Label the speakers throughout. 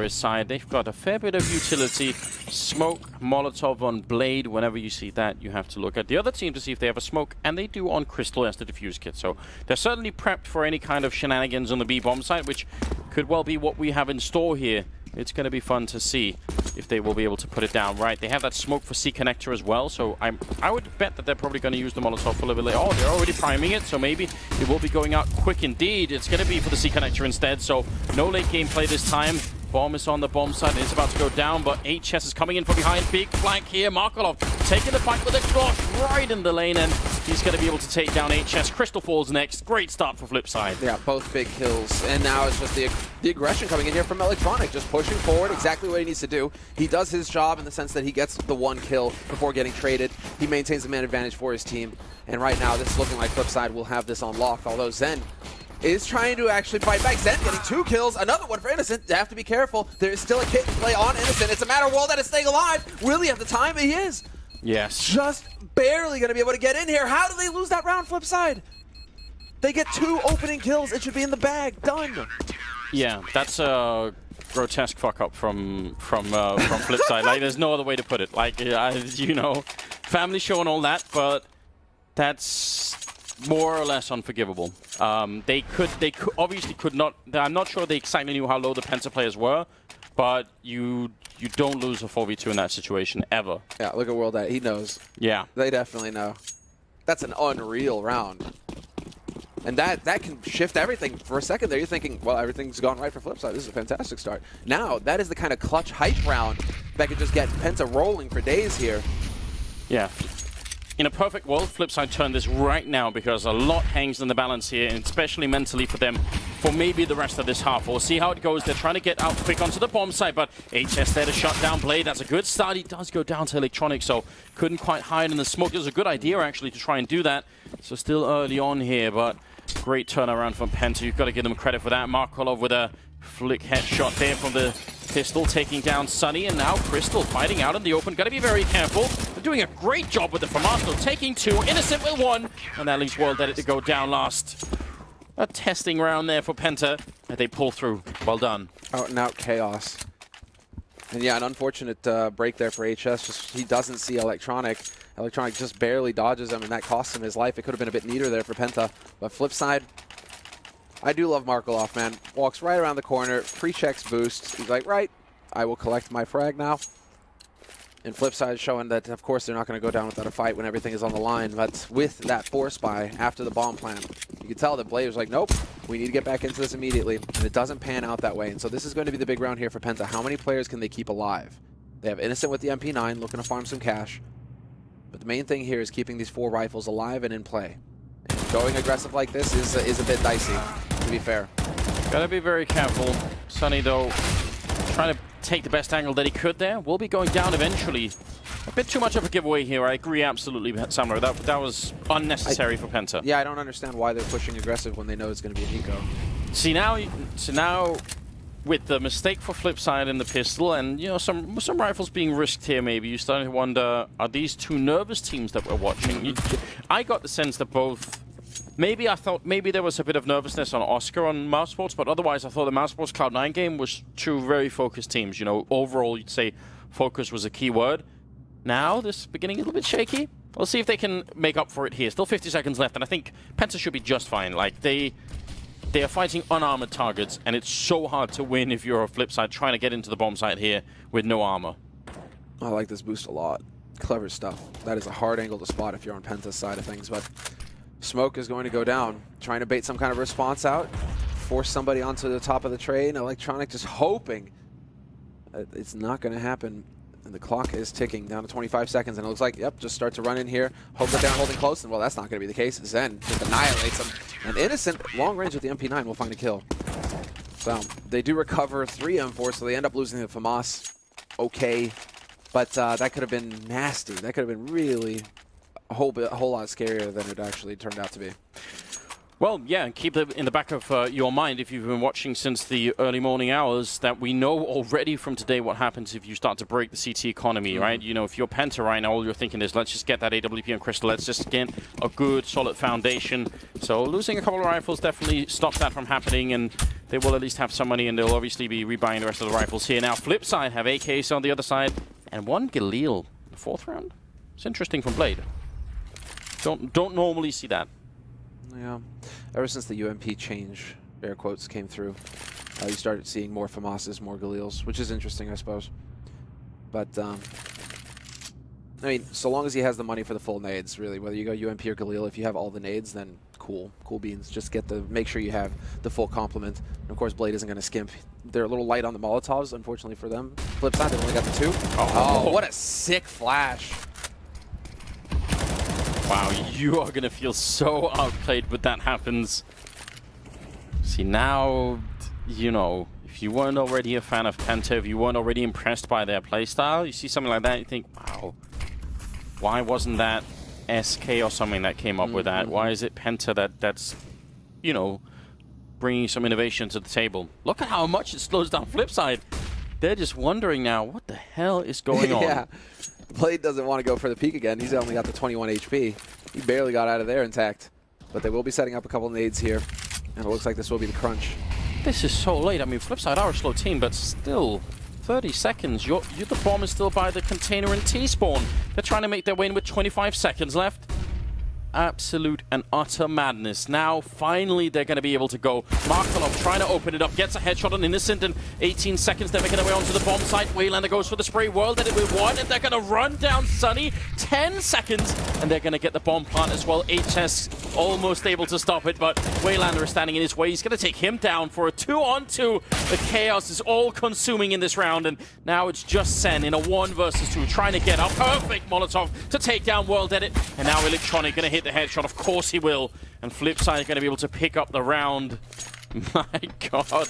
Speaker 1: his side. They've got a fair bit of utility. Smoke, Molotov on Blade. Whenever you see that, you have to look at the other team to see if they have a smoke, and they do on Crystal as the defuse kit. So they're certainly prepped for any kind of shenanigans on the B bomb site, which could well be what we have in store here. It's going to be fun to see if they will be able to put it down right. They have that smoke for C connector as well, so I would bet that they're probably going to use the Molotov a little bit later. Oh, they're already priming it, so maybe it will be going out quick indeed. It's going to be for the C connector instead, so no late game play this time. Bomb is on the bomb side, and it's about to go down, but HS is coming in from behind. Big flank here. Markolov taking the fight with a Glock right in the lane, and he's going to be able to take down HS. Crystal falls next. Great start for Flipside.
Speaker 2: Yeah, both big kills. And now it's just the aggression coming in here from Electronic, just pushing forward exactly what he needs to do. He does his job in the sense that he gets the one kill before getting traded. He maintains the man advantage for his team. And right now, this is looking like Flipside will have this on lock, although Zen is trying to actually fight back. Zen getting 2 kills, another one for Innocent. They have to be careful. There is still a kit in play on Innocent. It's a matter of will that is staying alive. Will he have the time? He is.
Speaker 1: Yes.
Speaker 2: Just barely going to be able to get in here. How do they lose that round, Flipside? They get 2 opening kills. It should be in the bag. Done.
Speaker 1: Yeah, that's a grotesque fuck up from Flipside. Like, there's no other way to put it. Like, you know, family show and all that, but that's more or less unforgivable. They obviously could not. I'm not sure they exactly knew how low the Penta players were, but you don't lose a 4v2 in that situation ever.
Speaker 2: Yeah, look at World. He knows.
Speaker 1: Yeah,
Speaker 2: they definitely know. That's an unreal round, and that can shift everything. For a second there, you're thinking, well, everything's gone right for Flipside. This is a fantastic start. Now that is the kind of clutch hype round that could just get Penta rolling for days here.
Speaker 1: Yeah. In a perfect world, Flipside turn this right now because a lot hangs in the balance here, and especially mentally for them for maybe the rest of this half. We'll see how it goes. They're trying to get out quick onto the bomb site, but HS there to shut down Blade. That's a good start. He does go down to Electronic, so couldn't quite hide in the smoke. It was a good idea, actually, to try and do that. So still early on here, but great turnaround from Penta. You've got to give them credit for that. Markolov with a flick headshot there from the pistol, taking down Sunny, and now Crystal fighting out in the open. Got to be very careful. They're doing a great job with the FAMAS, taking 2, Innocent with 1, and that leaves World Edit to go down last. A testing round there for Penta, and they pull through. Well done.
Speaker 2: Out and out chaos. And yeah, an unfortunate break there for HS. Just he doesn't see Electronic. Electronic just barely dodges him, and that costs him his life. It could have been a bit neater there for Penta. But Flipside, I do love Markolov, man. Walks right around the corner, pre-checks boost. He's like, right, I will collect my frag now. And Flipside showing that, of course, they're not going to go down without a fight when everything is on the line. But with that force buy after the bomb plant, you can tell that Blade was like, nope, we need to get back into this immediately. And it doesn't pan out that way. And so this is going to be the big round here for Penta. How many players can they keep alive? They have Innocent with the MP9 looking to farm some cash. But the main thing here is keeping these 4 rifles alive and in play. And going aggressive like this is a bit dicey, to be fair.
Speaker 1: Gotta be very careful. Sunny, though, trying to take the best angle that he could there. Will be going down eventually. A bit too much of a giveaway here. I agree absolutely, Samler. That was unnecessary for Penta.
Speaker 2: Yeah, I don't understand why they're pushing aggressive when they know it's going to be an eco.
Speaker 1: See now, with the mistake for Flipside in the pistol, and you know some rifles being risked here, maybe you're starting to wonder: are these 2 nervous teams that we're watching? I got the sense that both. Maybe I thought there was a bit of nervousness on Oscar on Mousesports, but otherwise I thought the Mousesports Cloud9 game was 2 very focused teams. You know, overall you'd say focus was a key word. Now this is beginning a little bit shaky. We'll see if they can make up for it here. Still 50 seconds left, and I think Penta should be just fine. Like they are fighting unarmored targets, and it's so hard to win if you're a Flipside trying to get into the bomb site here with no armor.
Speaker 2: I like this boost a lot. Clever stuff. That is a hard angle to spot if you're on Penta's side of things, but smoke is going to go down. Trying to bait some kind of response out, force somebody onto the top of the train. Electronic just hoping it's not going to happen. And the clock is ticking down to 25 seconds, and it looks like, yep, just start to run in here. Hope that they're holding close, and well, that's not going to be the case. Zen just annihilates them. And Innocent, long range with the MP9, will find a kill. So they do recover 3 M4, so they end up losing the FAMAS. Okay, but that could have been nasty. That could have been really a whole lot scarier than it actually turned out to be.
Speaker 1: Well, yeah, and keep it in the back of your mind if you've been watching since the early morning hours that we know already from today what happens if you start to break the CT economy, right? You know, if you're Penta right now, all you're thinking is let's just get that AWP and Crystal, let's just get a good, solid foundation. So losing a couple of rifles definitely stops that from happening, and they will at least have some money, and they'll obviously be rebuying the rest of the rifles here. Now, Flipside have AKs on the other side, and one Galil in the 4th round. It's interesting from Blade. Don't normally see that.
Speaker 2: Yeah, ever since the UMP change, air quotes, came through, you started seeing more FAMASs, more Galils, which is interesting, I suppose. But, I mean, so long as he has the money for the full nades, really, whether you go UMP or Galil, if you have all the nades, then cool beans. Just make sure you have the full complement. And of course, Blade isn't going to skimp. They're a little light on the Molotovs, unfortunately for them. Flip side, they've only got the 2. Oh, what a sick flash.
Speaker 1: Wow, you are going to feel so outplayed when that happens. See, now, you know, if you weren't already a fan of Penta, if you weren't already impressed by their playstyle, you see something like that, you think, wow, why wasn't that SK or something that came up with that? Why is it Penta that's, you know, bringing some innovation to the table? Look at how much it slows down Flipside. They're just wondering now, what the hell is going on?
Speaker 2: Yeah. Blade doesn't want to go for the peak again. He's only got the 21 HP. He barely got out of there intact. But they will be setting up a couple nades here. And it looks like this will be the crunch.
Speaker 1: This is so late. I mean, Flipside are a slow team, but still, 30 seconds. The bomb is still by the container and T-spawn. They're trying to make their way in with 25 seconds left. Absolute and utter madness. Now, finally, they're going to be able to go. Markelov trying to open it up, gets a headshot on Innocent in 18 seconds. They're making their way onto the bomb site. Waylander goes for the spray. World at it with 1, and they're going to run down Sunny. 10 seconds, and they're going to get the bomb plant as well. HS almost able to stop it, but Waylander is standing in his way. He's going to take him down for a 2-on-2. The chaos is all consuming in this round, and now it's just Sen in a 1 versus 2, trying to get a perfect Molotov to take down World Edit, and now Electronic going to hit the headshot. Of course he will. And Flipside is going to be able to pick up the round. My God.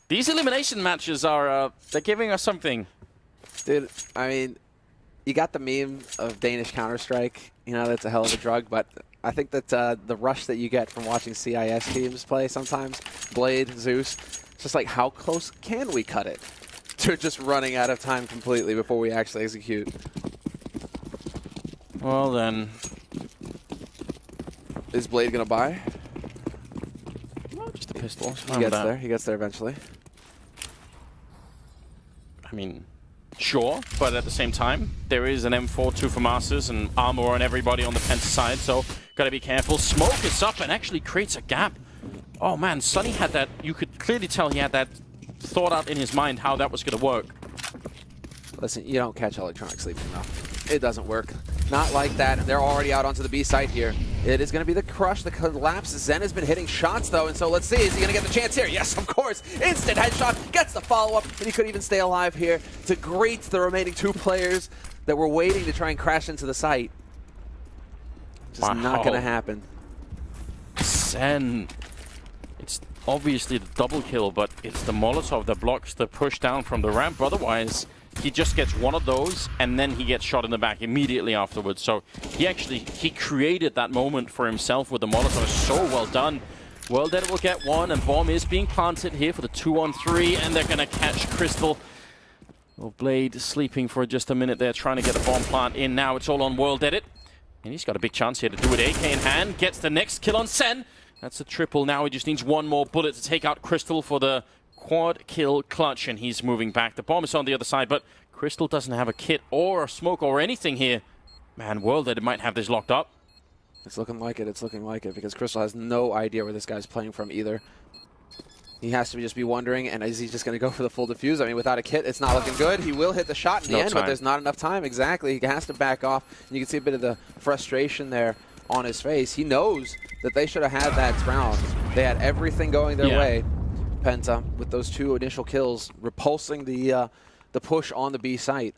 Speaker 1: These elimination matches are, they're giving us something.
Speaker 2: Dude, I mean, you got the meme of Danish Counter-Strike. You know, that's a hell of a drug, but I think that the rush that you get from watching CIS teams play sometimes, Blade, Zeus, it's just like, how close can we cut it to just running out of time completely before we actually execute?
Speaker 1: Well then.
Speaker 2: Is Blade going to buy?
Speaker 1: Well, just a pistol.
Speaker 2: He gets there. He gets there eventually.
Speaker 1: I mean, sure, but at the same time, there is an M4, 2 FAMASs, and armor on everybody on the Penta side, so got to be careful. Smoke is up and actually creates a gap. Oh man, Sunny had that. You could clearly tell he had that thought out in his mind how that was going to work.
Speaker 2: Listen, you don't catch Electronic sleeping enough. It doesn't work. Not like that. They're already out onto the B site here. It is going to be the crush, the collapse. Zen has been hitting shots, though, and so let's see. Is he going to get the chance here? Yes, of course. Instant headshot. Gets the follow-up, and he could even stay alive here to greet the remaining 2 players that were waiting to try and crash into the site. Just not going to happen.
Speaker 1: Zen. It's obviously the double kill, but it's the Molotov that blocks the push down from the ramp. Otherwise, he just gets one of those, and then he gets shot in the back immediately afterwards. So he created that moment for himself with the Molotov. So well done. World Edit will get 1, and bomb is being planted here for the 2-on-3, and they're going to catch Crystal. Well, Blade sleeping for just a minute there, trying to get the bomb plant in. Now it's all on World Edit, and he's got a big chance here to do it. AK in hand, gets the next kill on Sen. That's a triple. Now he just needs 1 more bullet to take out Crystal for the quad kill clutch, and he's moving back. The bomb is on the other side, but Crystal doesn't have a kit or a smoke or anything here. Man, World Edit might have this locked up.
Speaker 2: It's looking like it. It's looking like it, because Crystal has no idea where this guy's playing from either. He has to just be wondering, and is he just going to go for the full defuse? I mean, without a kit, it's not looking good. He will hit the shot in the end, but there's not enough time. Exactly. He has to back off, and you can see a bit of the frustration there on his face. He knows that they should have had that round. They had everything going their way. Penta, with those 2 initial kills, repulsing the push on the B site.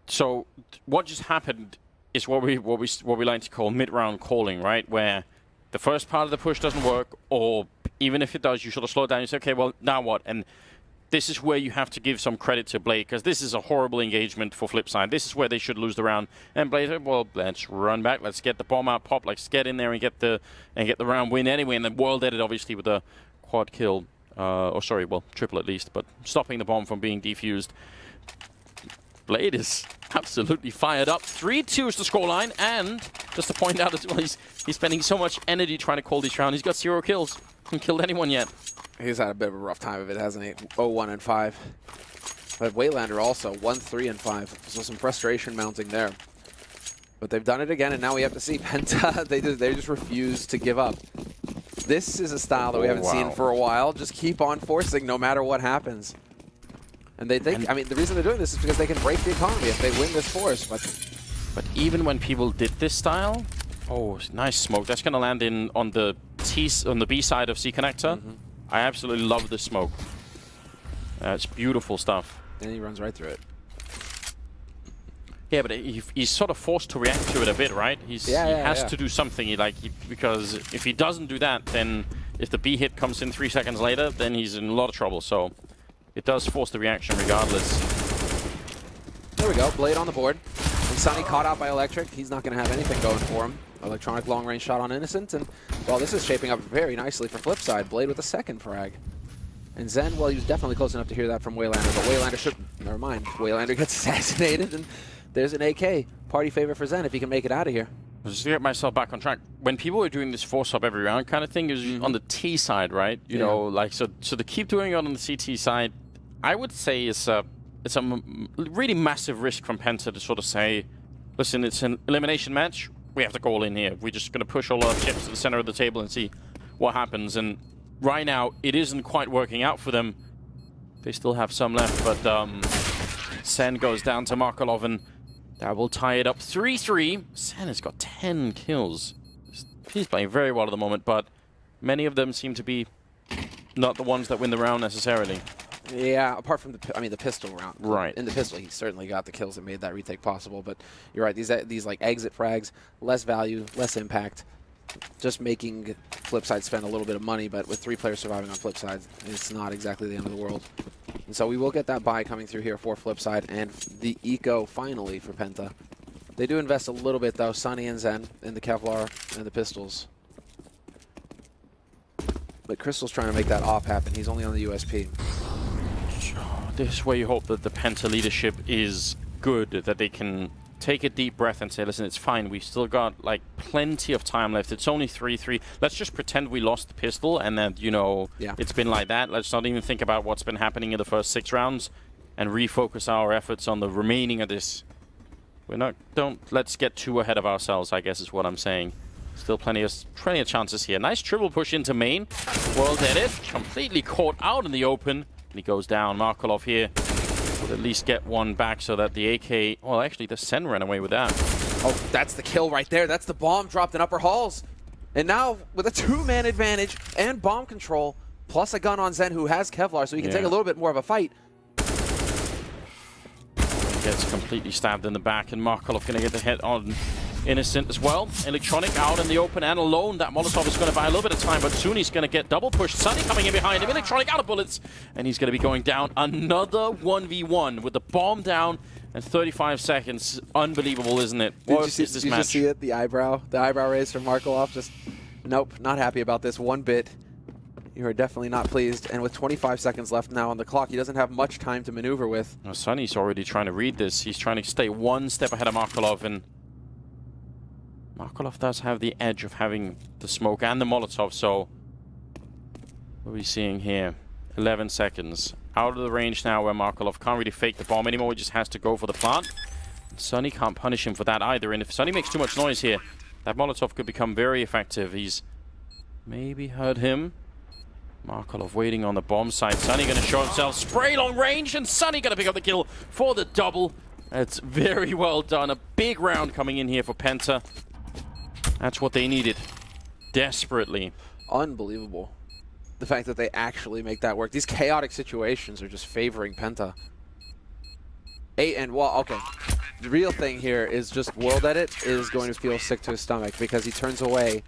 Speaker 1: So what just happened is what we like to call mid-round calling, right? Where the first part of the push doesn't work, or even if it does, you sort of slow down. You say, okay, well, now what? And this is where you have to give some credit to Blade, because this is a horrible engagement for Flipside. This is where they should lose the round. And Blade said, well, let's run back. Let's get the bomb out, pop. Let's get in there and get the round win anyway. And then World Edit, obviously, with a quad kill. Or sorry, well, triple at least, but stopping the bomb from being defused. Blade is absolutely fired up. 3-2 is the scoreline, and just to point out as well, he's spending so much energy trying to call this round. He's got 0 kills. Hasn't killed anyone yet.
Speaker 2: He's had a bit of a rough time of it, hasn't he? 0-1-5. But Waylander also 1-3-5. So some frustration mounting there. But they've done it again, and now we have to see Penta. they just refuse to give up. This is a style that we haven't seen for a while. Just keep on forcing no matter what happens. And they think, I mean, the reason they're doing this is because they can break the economy if they win this force.
Speaker 1: But even when people did this style, oh, nice smoke. That's going to land in on the B side of C connector. I absolutely love this smoke. It's beautiful stuff.
Speaker 2: And he runs right through it.
Speaker 1: Yeah, but he's sort of forced to react to it a bit, right? He has to do something. Because if he doesn't do that, then if the B hit comes in 3 seconds later, then he's in a lot of trouble. So it does force the reaction regardless.
Speaker 2: There we go. Blade on the board. And Sunny caught out by Electric. He's not going to have anything going for him. Electronic long-range shot on Innocent. And, well, this is shaping up very nicely for Flipside. Blade with a second frag. And Zen, well, he was definitely close enough to hear that from Waylander. But Waylander should... Never mind. Waylander gets assassinated. And there's an AK. Party favor for Zen if he can make it out of here.
Speaker 1: Just to get myself back on track, when people were doing this force-up every round kind of thing, it was on the T side, right? You know, like, so to keep doing it on the CT side, I would say it's a really massive risk from Penta to sort of say, listen, it's an elimination match. We have to go all in here. We're just going to push all our chips to the center of the table and see what happens. And right now, it isn't quite working out for them. They still have some left, but Sen goes down to Markelov, and that will tie it up 3-3. Sen has got 10 kills. He's playing very well at the moment, but many of them seem to be not the ones that win the round necessarily.
Speaker 2: Yeah, apart from the pistol round.
Speaker 1: Right.
Speaker 2: In the pistol, he certainly got the kills that made that retake possible. But you're right, these like exit frags, less value, less impact, just making Flipside spend a little bit of money. But with 3 players surviving on Flipside, it's not exactly the end of the world. And so we will get that buy coming through here for Flipside and the eco finally for Penta. They do invest a little bit though, Sunny and Zen in the Kevlar and the pistols. But Crystal's trying to make that off happen. He's only on the USP.
Speaker 1: This is where you hope that the Penta leadership is good, that they can take a deep breath and say, listen, it's fine. We've still got like plenty of time left. It's only 3-3. Let's just pretend we lost the pistol and that, you know, it's been like that. Let's not even think about what's been happening in the first 6 rounds and refocus our efforts on the remaining of this. Let's get too ahead of ourselves, I guess is what I'm saying. Still plenty of chances here. Nice triple push into main. World Edit, completely caught out in the open. And he goes down. Markelov here would at least get one back so that the AK... Well, actually, the Sen ran away with that.
Speaker 2: Oh, that's the kill right there. That's the bomb dropped in upper halls. And now, with a 2-man advantage and bomb control, plus a gun on Zen, who has Kevlar, so he can take a little bit more of a fight.
Speaker 1: Gets completely stabbed in the back, and Markelov going to get the hit on Innocent as well. Electronic out in the open and alone. That Molotov is going to buy a little bit of time, but soon he's going to get double pushed. Sunny coming in behind him. Electronic out of bullets, and he's going to be going down. Another 1v1 with the bomb down and 35 seconds. Unbelievable, isn't it? What is this match?
Speaker 2: Did you see it? The eyebrow raise from Markelov. Just, nope, not happy about this one bit. You are definitely not pleased. And with 25 seconds left now on the clock, he doesn't have much time to maneuver with.
Speaker 1: Well, Sunny's already trying to read this. He's trying to stay one step ahead of Markelov, and Markelov does have the edge of having the smoke and the Molotov, so what are we seeing here? 11 seconds. Out of the range now where Markelov can't really fake the bomb anymore. He just has to go for the plant. Sunny can't punish him for that either, and if Sunny makes too much noise here, that Molotov could become very effective. He's maybe heard him. Markelov waiting on the bomb side. Sunny going to show himself. Spray long range, and Sunny going to pick up the kill for the double. That's very well done. A big round coming in here for Penta. That's what they needed. Desperately.
Speaker 2: Unbelievable. The fact that they actually make that work. These chaotic situations are just favoring Penta. Well, okay. The real thing here is just World Edit is going to feel sick to his stomach because he turns away.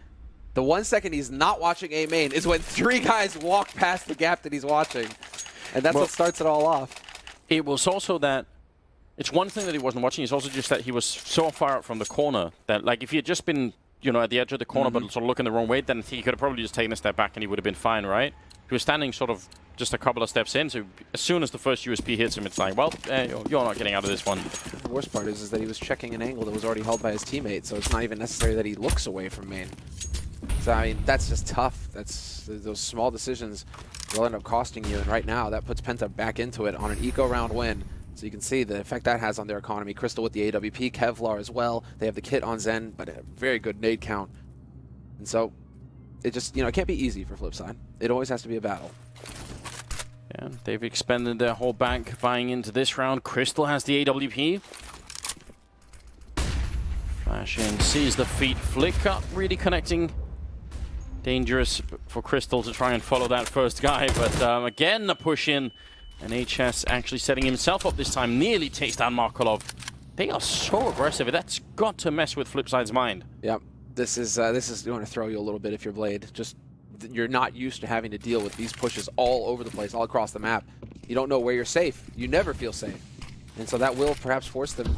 Speaker 2: The 1 second he's not watching A main is when 3 guys walk past the gap that he's watching. And that's what starts it all off.
Speaker 1: It was also that it's one thing that he wasn't watching. It's also just that he was so far out from the corner that, like, if he had just been, you know, at the edge of the corner but sort of looking the wrong way, then he could have probably just taken a step back and he would have been fine, right? He was standing sort of just a couple of steps in, so as soon as the first USP hits him, it's like, well, you're not getting out of this one.
Speaker 2: The worst part is that he was checking an angle that was already held by his teammate, so it's not even necessary that he looks away from main. So, I mean, that's just tough. That's those small decisions will end up costing you, and right now that puts Penta back into it on an eco round win. So you can see the effect that has on their economy. Crystal with the AWP, Kevlar as well. They have the kit on Zen, but a very good nade count. And so it just, you know, it can't be easy for Flipside. It always has to be a battle.
Speaker 1: Yeah, they've expended their whole bank buying into this round. Crystal has the AWP. Flash in, sees the feet flick up, really connecting. Dangerous for Crystal to try and follow that first guy, but again, a push in. And HS actually setting himself up this time, nearly takes down Markolov. They are so aggressive. That's got to mess with Flipside's mind.
Speaker 2: Yep. This is going to throw you a little bit if you're Blade. Just you're not used to having to deal with these pushes all over the place, all across the map. You don't know where you're safe. You never feel safe. And so that will perhaps force them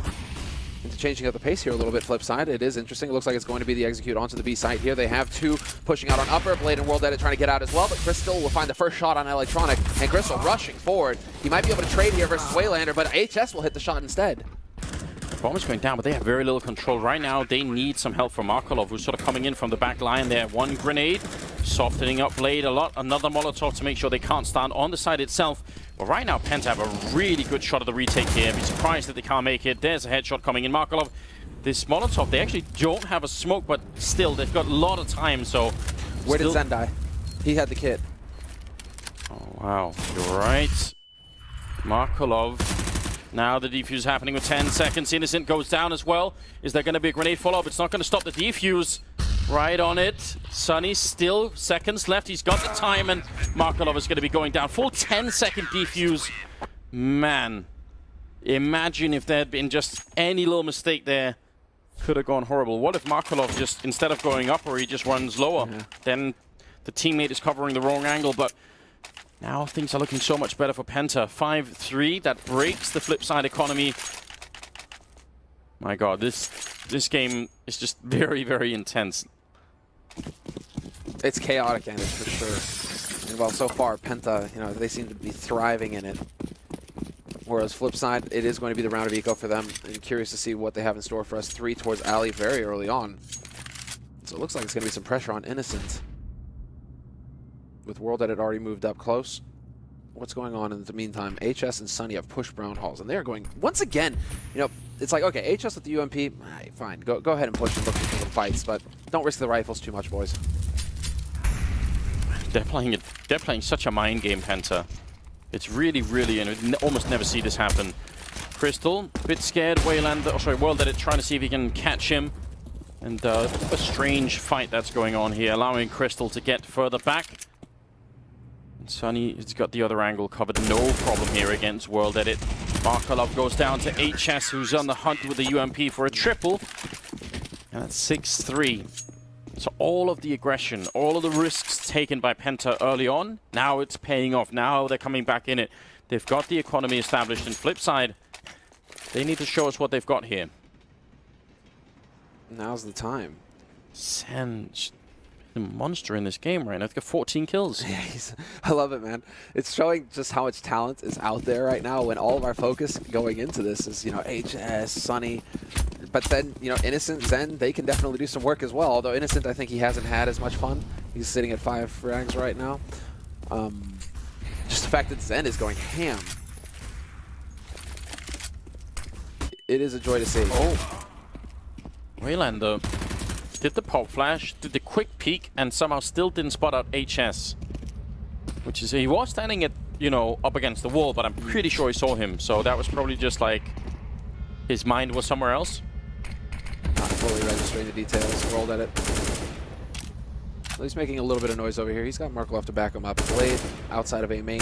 Speaker 2: into changing up the pace here a little bit. Flipside, it is interesting. It looks like it's going to be the execute onto the B site here. They have two pushing out on upper. Blade and World Edit trying to get out as well, but Crystal will find the first shot on Electronic, and Crystal rushing forward. He might be able to trade here versus Waylander, but HS will hit the shot instead.
Speaker 1: Bomb is going down, but they have very little control. Right now, they need some help from Markolov, who's sort of coming in from the back line there. One grenade, softening up Blade a lot. Another Molotov to make sure they can't stand on the side itself. But right now, Penta have a really good shot of the retake here. I'd be surprised that they can't make it. There's a headshot coming in. Markolov, this Molotov, they actually don't have a smoke, but still, they've got a lot of time, so...
Speaker 2: Where did Zen die? He had the kit.
Speaker 1: Oh, wow. You're right. Markolov. Now the defuse happening with 10 seconds. Innocent goes down as well. Is there going to be a grenade follow-up? It's not going to stop the defuse. Right on it. Sunny still seconds left. He's got the time, and Markolov is going to be going down. Full 10-second defuse. Man, imagine if there had been just any little mistake there. Could have gone horrible. What if Markolov just, instead of going up, or he just runs lower, then the teammate is covering the wrong angle, but now things are looking so much better for Penta. 5-3, that breaks the Flipside economy. My God, this game is just very, very intense.
Speaker 2: It's chaotic, and it's for sure. And well, so far, Penta, you know, they seem to be thriving in it. Whereas Flipside, it is going to be the round of eco for them. And curious to see what they have in store for us. 3 towards Ali very early on. So it looks like it's going to be some pressure on Innocent. With World Edit already moved up close. What's going on in the meantime? HS and Sunny have pushed Brown Halls, and they're going, once again, you know, it's like, okay, HS with the UMP, fine, go ahead and push and look for some fights, but don't risk the rifles too much, boys.
Speaker 1: They're playing such a mind game, Penta. It's really, really, and we almost never see this happen. Crystal, a bit scared, Waylander, sorry, World Edit trying to see if he can catch him. And a strange fight that's going on here, allowing Crystal to get further back. Sunny has got the other angle covered, no problem here against World Edit. Markolov goes down to HS, who's on the hunt with the UMP for a triple. And that's 6-3. So all of the aggression, all of the risks taken by Penta early on, now it's paying off. Now they're coming back in it. They've got the economy established. And Flipside, they need to show us what they've got here.
Speaker 2: Now's the time.
Speaker 1: Sen's a monster in this game right now. They've got 14 kills.
Speaker 2: Yeah, I love it, man. It's showing just how much talent is out there right now when all of our focus going into this is, you know, HS, Sunny. But then, you know, Innocent, Zen, they can definitely do some work as well. Although Innocent, I think he hasn't had as much fun. He's sitting at 5 frags right now. Just the fact that Zen is going ham. It is a joy to see.
Speaker 1: Oh. Waylander did the pop flash, did the quick peek, and somehow still didn't spot out HS. Which is, he was standing at, you know, up against the wall, but I'm pretty sure he saw him. So that was probably just like his mind was somewhere else.
Speaker 2: Not fully registering the details. World Edit. Well, he's making a little bit of noise over here. He's got Markolov to back him up. Blade outside of A main.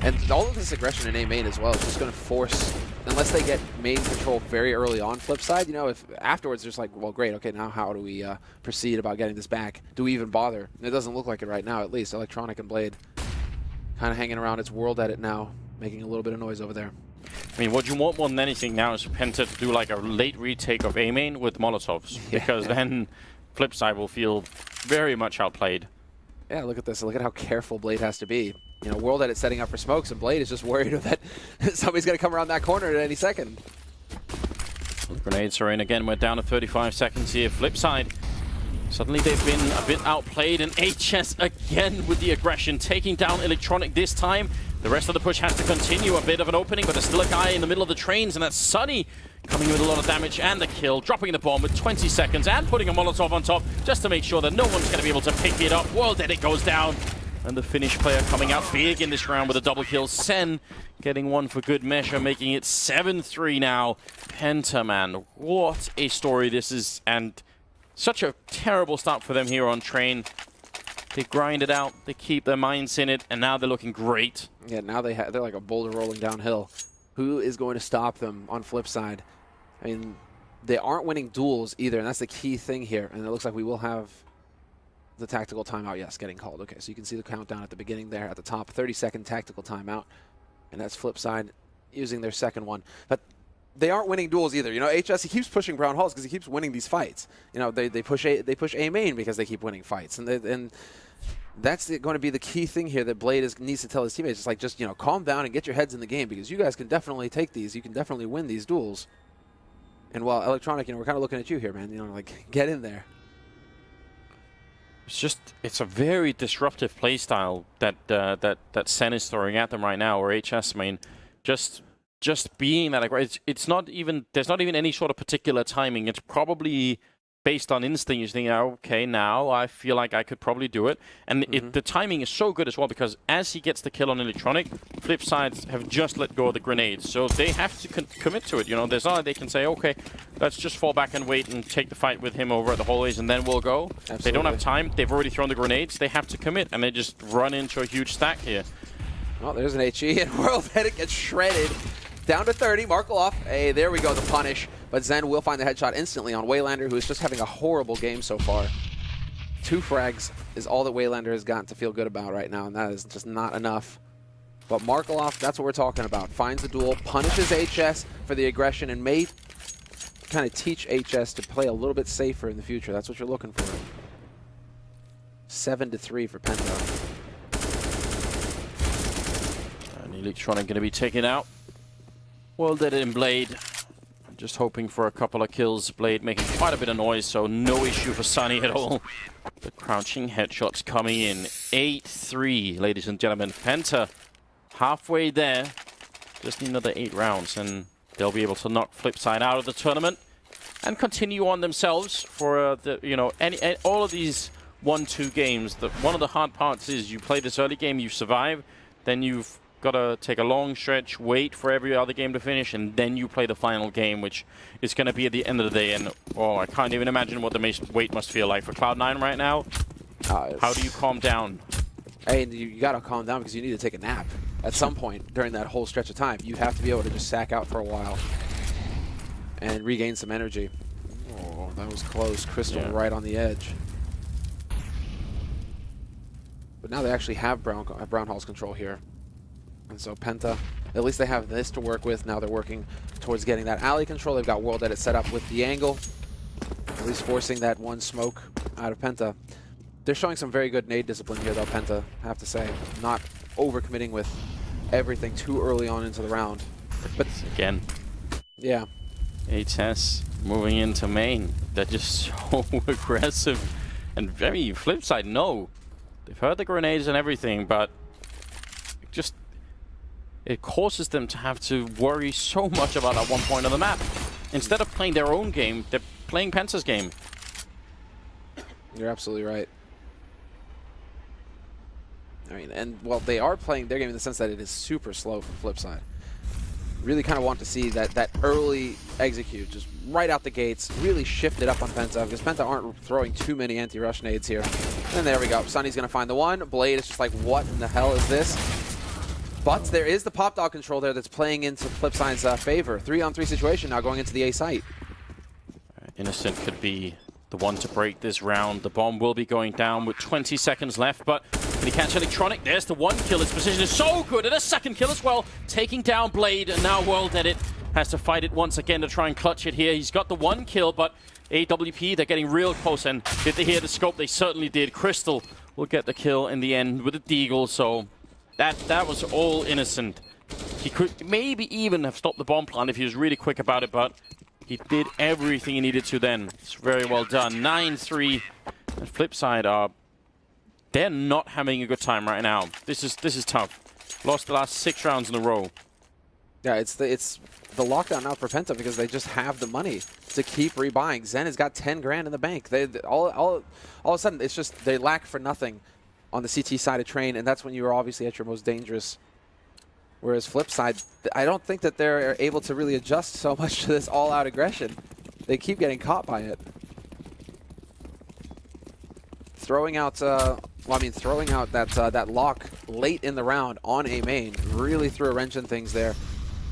Speaker 2: And all of this aggression in A main as well is just going to force, unless they get main control very early on Flipside, you know, if afterwards there's like, well, great, okay, now how do we proceed about getting this back? Do we even bother? And it doesn't look like it right now, at least. Electronic and Blade kind of hanging around its world edit now, making a little bit of noise over there.
Speaker 1: I mean, what you want more than anything now is Penta to do like a late retake of A main with Molotovs, because then Flipside will feel very much outplayed.
Speaker 2: Yeah, look at this. Look at how careful Blade has to be. You know, world edit setting up for smokes, and Blade is just worried that somebody's going to come around that corner at any second.
Speaker 1: Grenades are in again. We're down to 35 seconds here. Flipside, suddenly they've been a bit outplayed, and HS again with the aggression, taking down Electronic this time. The rest of the push has to continue. A bit of an opening, but there's still a guy in the middle of the trains, and that's Sunny coming in with a lot of damage and the kill, dropping the bomb with 20 seconds and putting a Molotov on top just to make sure that no one's going to be able to pick it up. World Edit goes down, and the Finnish player coming out big in this round with a double kill. Sen getting one for good measure, making it 7-3 now. Penta, man, what a story this is, and such a terrible start for them here on Train. They grind it out, they keep their minds in it, and now they're looking great.
Speaker 2: Yeah, now they're like a boulder rolling downhill. Who is going to stop them on Flipside? I mean, they aren't winning duels either, and that's the key thing here. And it looks like we will have the tactical timeout, yes, getting called. Okay, so you can see the countdown at the beginning there at the top, 30-second tactical timeout. And that's Flipside using their second one. But they aren't winning duels either. You know, HS, he keeps pushing Brown Halls because he keeps winning these fights. You know, they push A main because they keep winning fights, and that's going to be the key thing here that Blade needs to tell his teammates. It's like, just, you know, calm down and get your heads in the game, because you guys can definitely take these. You can definitely win these duels. And while Electronic, you know, we're kind of looking at you here, man. You know, like, get in there.
Speaker 1: It's a very disruptive playstyle that Sen is throwing at them right now, or HS, I mean, just being that aggressive. It's not even, there's not even any sort of particular timing. It's probably based on instinct. You think, okay, now I feel like I could probably do it. And the timing is so good as well, because as he gets the kill on Electronic, Flipside have just let go of the grenades. So they have to commit to it. You know, there's not like they can say, okay, let's just fall back and wait and take the fight with him over at the hallways and then we'll go. Absolutely. They don't have time. They've already thrown the grenades. They have to commit, and they just run into a huge stack here.
Speaker 2: Well, there's an HE, and World Edit gets shredded. Down to 30, Markle off. Hey, there we go, the punish. But Zen will find the headshot instantly on Waylander, who is just having a horrible game so far. 2 frags is all that Waylander has gotten to feel good about right now, and that is just not enough. But Markle off, that's what we're talking about. Finds the duel, punishes HS for the aggression, and may kind of teach HS to play a little bit safer in the future. That's what you're looking for. 7-3 for Penta.
Speaker 1: And Electronic going to be taken out. World Edit in Blade. Just hoping for a couple of kills. Blade making quite a bit of noise, so no issue for Sunny at all. The crouching headshots coming in. 8-3, ladies and gentlemen. Penta halfway there. Just need another 8 rounds, and they'll be able to knock Flipside out of the tournament and continue on themselves for all of these 1-2 games. One of the hard parts is you play this early game, you survive, then you've got to take a long stretch, wait for every other game to finish, and then you play the final game, which is going to be at the end of the day. And I can't even imagine what the wait must feel like for Cloud9 right now. How do you calm down?
Speaker 2: Hey, you got to calm down, because you need to take a nap at some point during that whole stretch of time. You have to be able to just sack out for a while and regain some energy. Oh, that was close. Crystal right on the edge. But now they actually have Brown Hall's control here. And so Penta, at least they have this to work with. Now they're working towards getting that alley control. They've got World Edit set up with the angle, at least forcing that one smoke out of Penta. They're showing some very good nade discipline here, though, Penta, I have to say. Not overcommitting with everything too early on into the round. But
Speaker 1: again,
Speaker 2: yeah.
Speaker 1: HS moving into main. They're just so aggressive and very Flipside. No, they've heard the grenades and everything, but just it causes them to have to worry so much about that one point on the map. Instead of playing their own game, they're playing Penta's game.
Speaker 2: You're absolutely right. I mean, and well, they are playing their game in the sense that it is super slow from Flipside. Really kind of want to see that early execute, just right out the gates, really shift it up on Penta, because Penta aren't throwing too many anti-rush nades here. And there we go. Sunny's going to find the one. Blade is just like, what in the hell is this? But there is the pop dog control there that's playing into Flipside's favor. 3-on-3 situation now going into the A site.
Speaker 1: Innocent could be the one to break this round. The bomb will be going down with 20 seconds left, but Can he catch Electronic? There's the 1 kill. His position is so good. And a 2nd kill as well. Taking down Blade. And now World Edit has to fight it once again to try and clutch it here. He's got the 1 kill, but AWP, they're getting real close. And did they hear the scope? They certainly did. Crystal will get the kill in the end with a deagle. So that was all innocent. He could maybe even have stopped the bomb plant if he was really quick about it, but he did everything he needed to then. It's very well done. 9-3. And Flipside they're not having a good time right now. This is tough. Lost the last 6 rounds in a row.
Speaker 2: Yeah, it's the lockdown now for Penta because they just have the money to keep rebuying. Zen has got 10 grand in the bank. They all of a sudden it's just they lack for nothing on the CT side of Train, and that's when you are obviously at your most dangerous. Whereas Flipside, I don't think that they're able to really adjust so much to this all-out aggression. They keep getting caught by it. Throwing out, throwing out that lock late in the round on A main really threw a wrench in things there.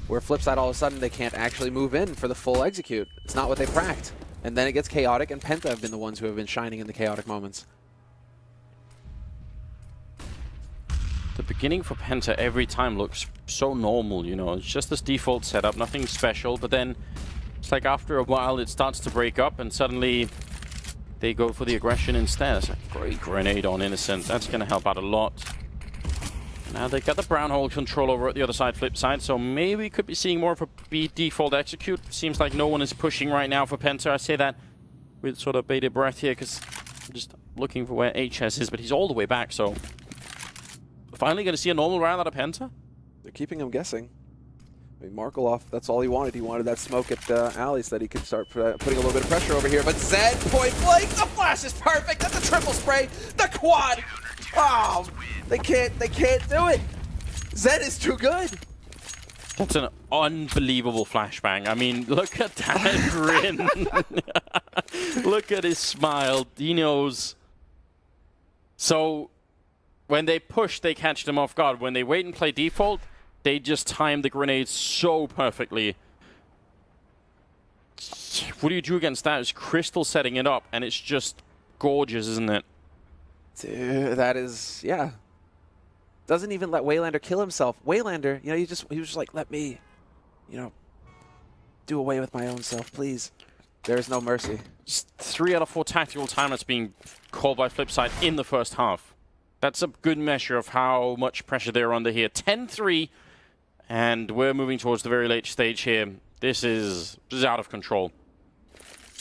Speaker 2: Where Flipside, all of a sudden, they can't actually move in for the full execute. It's not what they pracked. And then it gets chaotic, and Penta have been the ones who have been shining in the chaotic moments.
Speaker 1: The beginning for Penta every time looks so normal, you know. It's just this default setup, nothing special. But then it's like after a while, it starts to break up, and suddenly they go for the aggression instead. It's a great grenade on Innocent. That's going to help out a lot. Now they got the brown hole control over at the other side, Flipside, so maybe we could be seeing more of a B default execute. Seems like no one is pushing right now for Penta. I say that with sort of bated breath here because I'm just looking for where HS is, but he's all the way back, so finally going to see a normal round out of Penta?
Speaker 2: They're keeping him guessing. I mean, Markaloff, that's all he wanted. He wanted that smoke at alley so that he could start putting a little bit of pressure over here. But Zed, point blank, the flash is perfect. That's a triple spray, the quad. Oh, they can't do it. Zed is too good.
Speaker 1: That's an unbelievable flashbang. I mean, look at that grin. Look at his smile. He knows. So when they push, they catch them off guard. When they wait and play default, they just time the grenades so perfectly. What do you do against that? It's Crystal setting it up, and it's just gorgeous, isn't it?
Speaker 2: Dude, that is, yeah. Doesn't even let Waylander kill himself. Waylander, you know, he was just like, let me, you know, do away with my own self, please. There's no mercy.
Speaker 1: Just 3 out of 4 tactical timeouts being called by Flipside in the first half. That's a good measure of how much pressure they're under here. 10-3, and we're moving towards the very late stage here. This is out of control.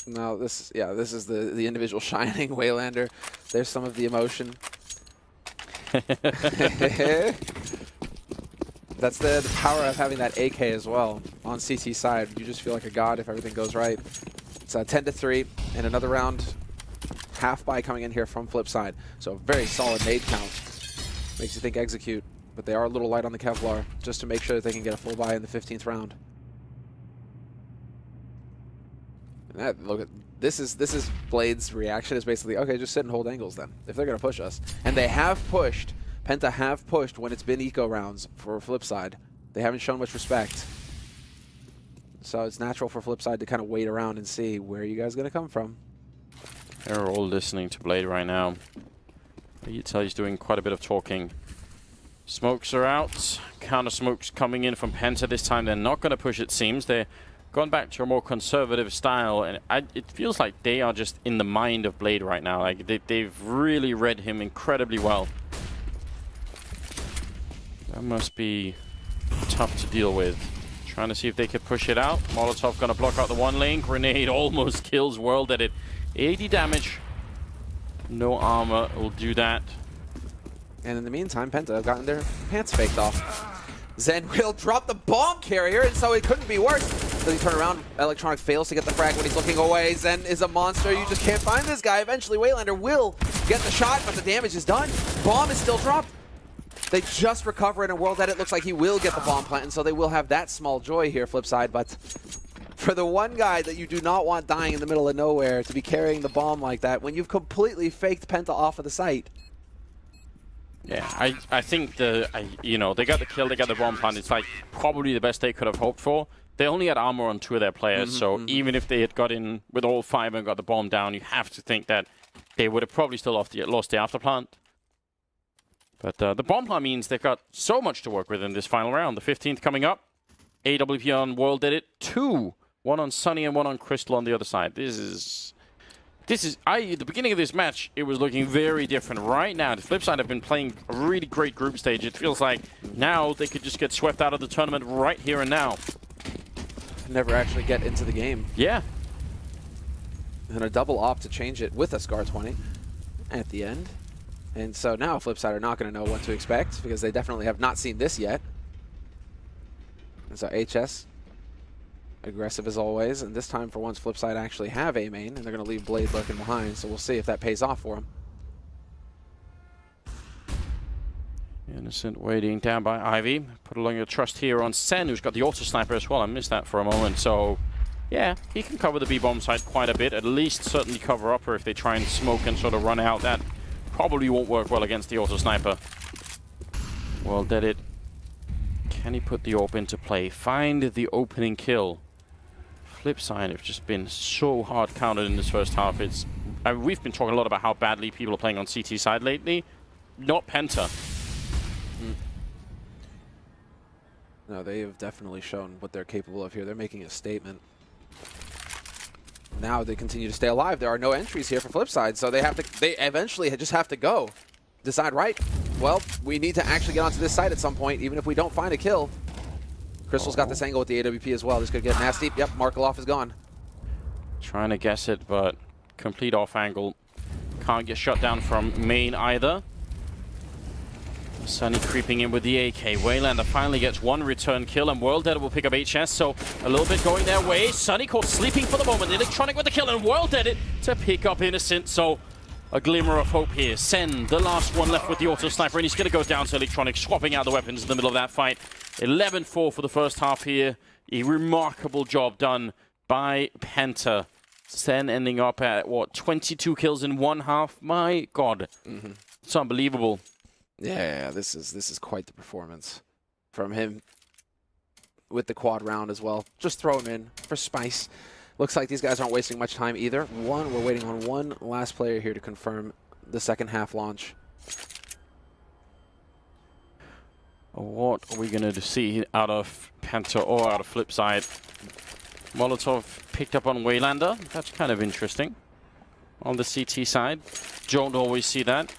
Speaker 2: No, this is the individual shining Waylander. There's some of the emotion. That's the power of having that AK as well on CT side. You just feel like a god if everything goes right. It's 10-3, and another round half buy coming in here from Flipside. So very solid nade count. Makes you think execute, but they are a little light on the Kevlar just to make sure that they can get a full buy in the 15th round. Look at this is Blade's reaction is basically, okay, just sit and hold angles then if they're gonna push us. And they have pushed. Penta have pushed when it's been eco rounds for Flipside. They haven't shown much respect. So it's natural for Flipside to kind of wait around and see where you guys gonna come from.
Speaker 1: They're all listening to Blade right now. You tell he's doing quite a bit of talking. Smokes are out. Counter smokes coming in from Penta this time. They're not gonna push, it seems. They're gone back to a more conservative style, and it feels like they are just in the mind of Blade right now. Like they've really read him incredibly well. That must be tough to deal with. Trying to see if they could push it out. Molotov gonna block out the 1 lane. Grenade almost kills World Edit. 80 damage. No armor will do that.
Speaker 2: And in the meantime, Penta have gotten their pants faked off. Zen will drop the bomb carrier, and so it couldn't be worse. Does he turn around? Electronic fails to get the frag when he's looking away. Zen is a monster. You just can't find this guy. Eventually, Waylander will get the shot, but the damage is done. Bomb is still dropped. They just recover it, and World Edit looks like he will get the bomb plant, and so they will have that small joy here, Flipside. But for the one guy that you do not want dying in the middle of nowhere to be carrying the bomb like that, when you've completely faked Penta off of the site.
Speaker 1: Yeah, I think you know, they got the kill, they got the bomb plant. It's like probably the best they could have hoped for. They only had armor on 2 of their players, so even if they had got in with all 5 and got the bomb down, you have to think that they would have probably still lost the after plant. But the bomb plan means they've got so much to work with in this final round. The 15th coming up. AWP on World did it. 2. One on Sunny and one on Crystal on the other side. At the beginning of this match, it was looking very different. Right now, the Flipside have been playing a really great group stage. It feels like now they could just get swept out of the tournament right here and now.
Speaker 2: Never actually get into the game.
Speaker 1: Yeah.
Speaker 2: And a double opt to change it with a Scar 20 at the end. And so now Flipside are not going to know what to expect because they definitely have not seen this yet. And so HS, aggressive as always. And this time, for once, Flipside actually have A main, and they're going to leave Blade lurking behind. So we'll see if that pays off for them.
Speaker 1: Innocent waiting down by Ivy. Put along your trust here on Sen, who's got the auto sniper as well. I missed that for a moment. So, yeah, he can cover the B-bomb side quite a bit. At least certainly cover upper if they try and smoke and sort of run out. That probably won't work well against the auto sniper. Well, did it. Can he put the AWP into play? Find the opening kill. Flipside have just been so hard countered in this first half. We've been talking a lot about how badly people are playing on CT side lately. Not Penta.
Speaker 2: No, they have definitely shown what they're capable of here. They're making a statement. Now they continue to stay alive. There are no entries here for Flipside, so they eventually just have to go. Decide, right, well, we need to actually get onto this side at some point, even if we don't find a kill. Crystal's got this angle with the AWP as well. This could get nasty. Yep, Markelov is gone.
Speaker 1: Trying to guess it, but complete off angle. Can't get shut down from main either. Sunny creeping in with the AK. Waylander finally gets one return kill, and World Dead will pick up HS, so a little bit going their way. Sunny caught sleeping for the moment. Electronic with the kill, and World Dead it to pick up Innocent, so a glimmer of hope here. Sen, the last one left with the auto sniper, and he's going to go down to Electronic, swapping out the weapons in the middle of that fight. 11-4 for the first half here. A remarkable job done by Penta. Sen ending up at, what, 22 kills in one half? My God. It's unbelievable.
Speaker 2: Yeah, this is quite the performance from him with the quad round as well. Just throw him in for spice. Looks like these guys aren't wasting much time either. We're waiting on one last player here to confirm the second half launch.
Speaker 1: What are we going to see out of Penta or out of Flipside? Molotov picked up on Waylander. That's kind of interesting. On the CT side, don't always see that.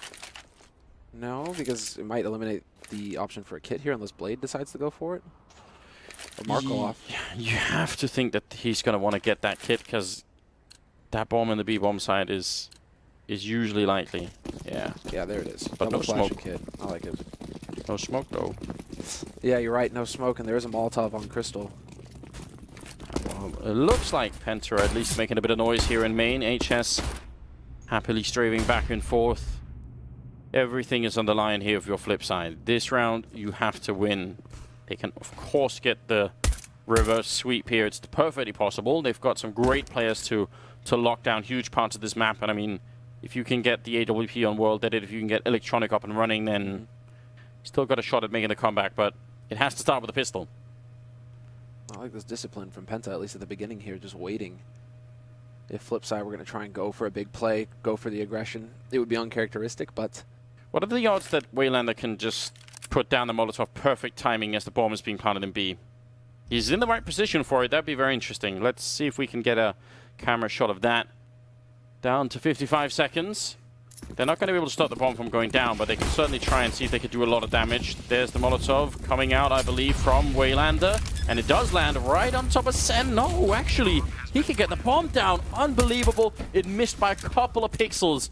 Speaker 2: No, because it might eliminate the option for a kit here unless Blade decides to go for it. Or Markelov.
Speaker 1: You have to think that he's going to want to get that kit because that bomb in the B-bomb side is usually likely. Yeah.
Speaker 2: Yeah, there it is.
Speaker 1: But no smoke.
Speaker 2: Kit. I like it.
Speaker 1: No smoke, though.
Speaker 2: Yeah, you're right. No smoke, and there is a Molotov on Crystal.
Speaker 1: Well, it looks like Penta are at least making a bit of noise here in main. HS happily strafing back and forth. Everything is on the line here for your Flipside. This round, you have to win. They can, of course, get the reverse sweep here. It's perfectly possible. They've got some great players to lock down huge parts of this map. And I mean, if you can get the AWP on World Dead, if you can get Electronic up and running, then still got a shot at making the comeback. But it has to start with a pistol.
Speaker 2: I like this discipline from Penta, at least at the beginning here, just waiting. If Flipside were going to try and go for a big play, go for the aggression, it would be uncharacteristic, but...
Speaker 1: What are the odds that Waylander can just put down the Molotov perfect timing as the bomb is being planted in B? He's in the right position for it. That'd be very interesting. Let's see if we can get a camera shot of that. Down to 55 seconds. They're not going to be able to stop the bomb from going down, but they can certainly try and see if they could do a lot of damage. There's the Molotov coming out, I believe, from Waylander. And it does land right on top of Sen. No, actually, he can get the bomb down. Unbelievable. It missed by a couple of pixels.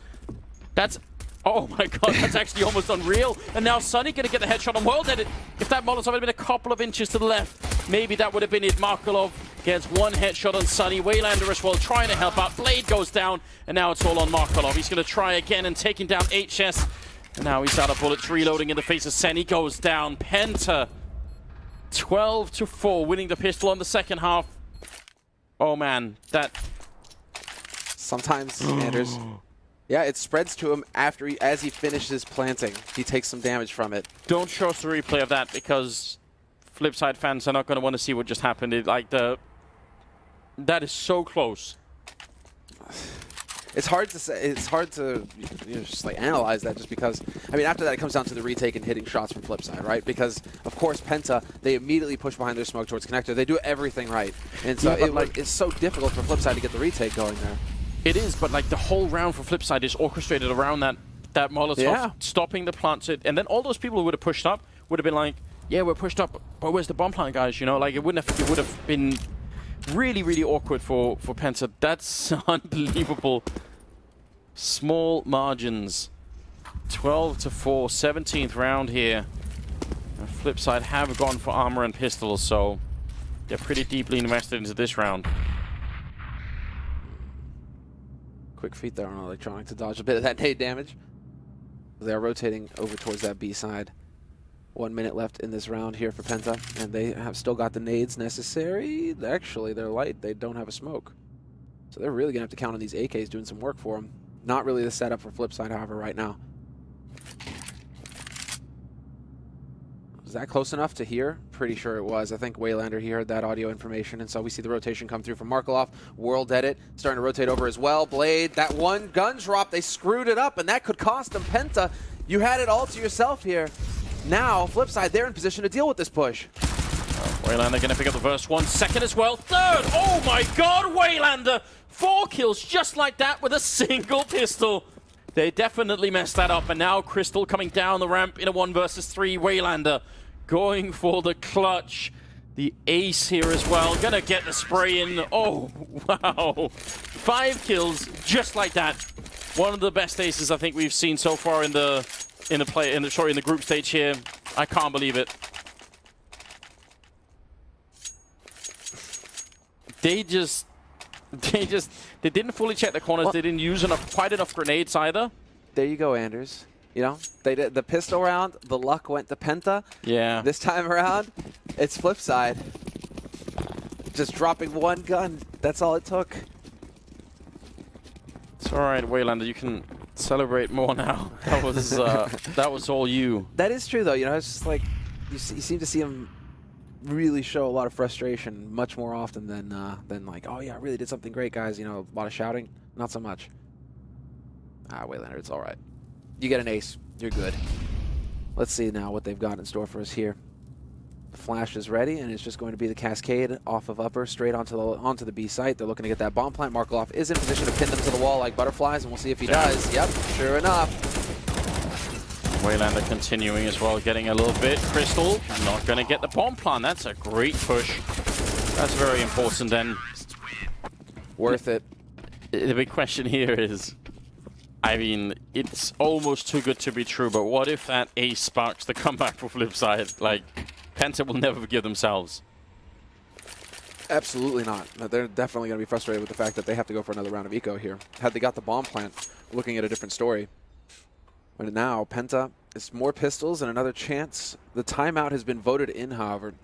Speaker 1: That's... Oh my God, that's actually almost unreal. And now Sunny going to get the headshot on World Dead. If that Molotov had been a couple of inches to the left, maybe that would have been it. Markelov gets one headshot on Sunny. Waylander as well trying to help out. Blade goes down, and now it's all on Markelov. He's going to try again and taking down HS. And now he's out of bullets, reloading in the face of Sen. He goes down. Penta, 12-4, winning the pistol on the second half. Oh man, that...
Speaker 2: Sometimes, Anders... Yeah, it spreads to him after as he finishes planting. He takes some damage from it.
Speaker 1: Don't show us the replay of that because Flipside fans are not going to want to see what just happened. That is so close.
Speaker 2: It's hard to say. It's hard to just like analyze that, just because. I mean, after that, it comes down to the retake and hitting shots from Flipside, right? Because of course, Penta, they immediately push behind their smoke towards connector. They do everything right, and so it's so difficult for Flipside to get the retake going there.
Speaker 1: It is, but like the whole round for Flipside is orchestrated around that Molotov, stopping the plants. And then all those people who would have pushed up would have been like, yeah, we're pushed up, but where's the bomb plant, guys? You know, like it would have been really, really awkward for Penta. That's unbelievable. Small margins. 12-4, 17th round here. And Flipside have gone for armor and pistols, so they're pretty deeply invested into this round.
Speaker 2: Quick feet there on Electronic to dodge a bit of that nade damage. They're rotating over towards that B side. 1 minute left in this round here for Penta, and they have still got the nades necessary. Actually, they're light. They don't have a smoke. So they're really going to have to count on these AKs doing some work for them. Not really the setup for Flipside, however, right now. Was that close enough to hear? Pretty sure it was. I think Waylander, he heard that audio information, and so we see the rotation come through from Markelov. World Edit starting to rotate over as well. Blade, that one gun drop, they screwed it up, and that could cost them. Penta, you had it all to yourself here. Now, Flipside, they're in position to deal with this push.
Speaker 1: Waylander going to pick up the first one. Second as well. Third! Oh my god, Waylander! 4 kills just like that with a single pistol. They definitely messed that up, and now Crystal coming down the ramp in a 1 versus 3. Waylander going for the clutch. The ace here as well. Gonna get the spray in. Oh, wow. 5 kills just like that. One of the best aces I think we've seen so far in the group stage here. I can't believe it. They didn't fully check the corners. Well, they didn't use quite enough grenades either.
Speaker 2: There you go, Anders. You know, they did the pistol round. The luck went to Penta.
Speaker 1: Yeah.
Speaker 2: This time around, it's Flipside. Just dropping 1 gun. That's all it took.
Speaker 1: It's all right, Waylander. You can celebrate more now. That was all you.
Speaker 2: That is true, though. You know, it's just like you seem to see him really show a lot of frustration much more often than like, oh yeah, I really did something great, guys. You know, a lot of shouting. Not so much. Waylander, it's all right. You get an ace. You're good. Let's see now what they've got in store for us here. The flash is ready, and it's just going to be the cascade off of upper, straight onto the B site. They're looking to get that bomb plant. Markelov is in position to pin them to the wall like butterflies, and we'll see if he does. Yep, sure enough.
Speaker 1: Waylander continuing as well, getting a little bit. Crystal not going to get the bomb plant. That's a great push. That's very important then.
Speaker 2: Worth it.
Speaker 1: The big question here is, I mean, it's almost too good to be true, but what if that ace sparks the comeback for Flipside? Like, Penta will never forgive themselves.
Speaker 2: Absolutely not. They're definitely going to be frustrated with the fact that they have to go for another round of eco here. Had they got the bomb plant, looking at a different story. But now, Penta, it's more pistols and another chance. The timeout has been voted in, however.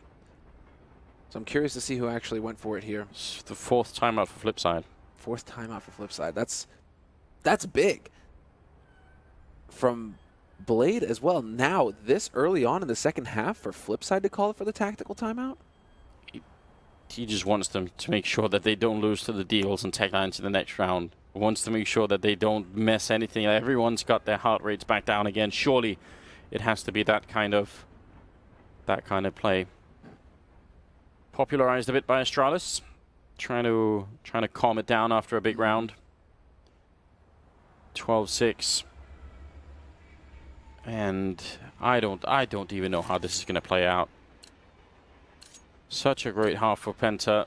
Speaker 2: So I'm curious to see who actually went for it here.
Speaker 1: It's the 4th timeout for Flipside.
Speaker 2: 4th timeout for Flipside. That's big. From Blade as well. Now, this early on in the second half for Flipside to call it for the tactical timeout?
Speaker 1: He just wants them to make sure that they don't lose to the Deagles and Tech9s in the next round. Wants to make sure that they don't mess anything. Everyone's got their heart rates back down again. Surely it has to be that kind of play. Popularized a bit by Astralis. Trying to calm it down after a big round. 12-6. And I don't even know how this is going to play out. Such a great half for Penta.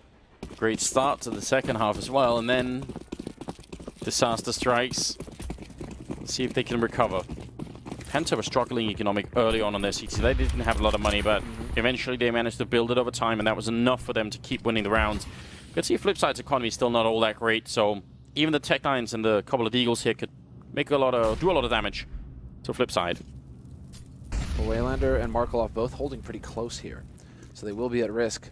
Speaker 1: Great start to the second half as well, and then disaster strikes. Let's see if they can recover. Penta were struggling economic early on their CT. They didn't have a lot of money, but eventually they managed to build it over time, and that was enough for them to keep winning the rounds. You can see Flipside's economy is still not all that great, so even the Tech9s and the couple of Deagles here could do a lot of damage to Flipside.
Speaker 2: Waylander and Markelov both holding pretty close here, so they will be at risk.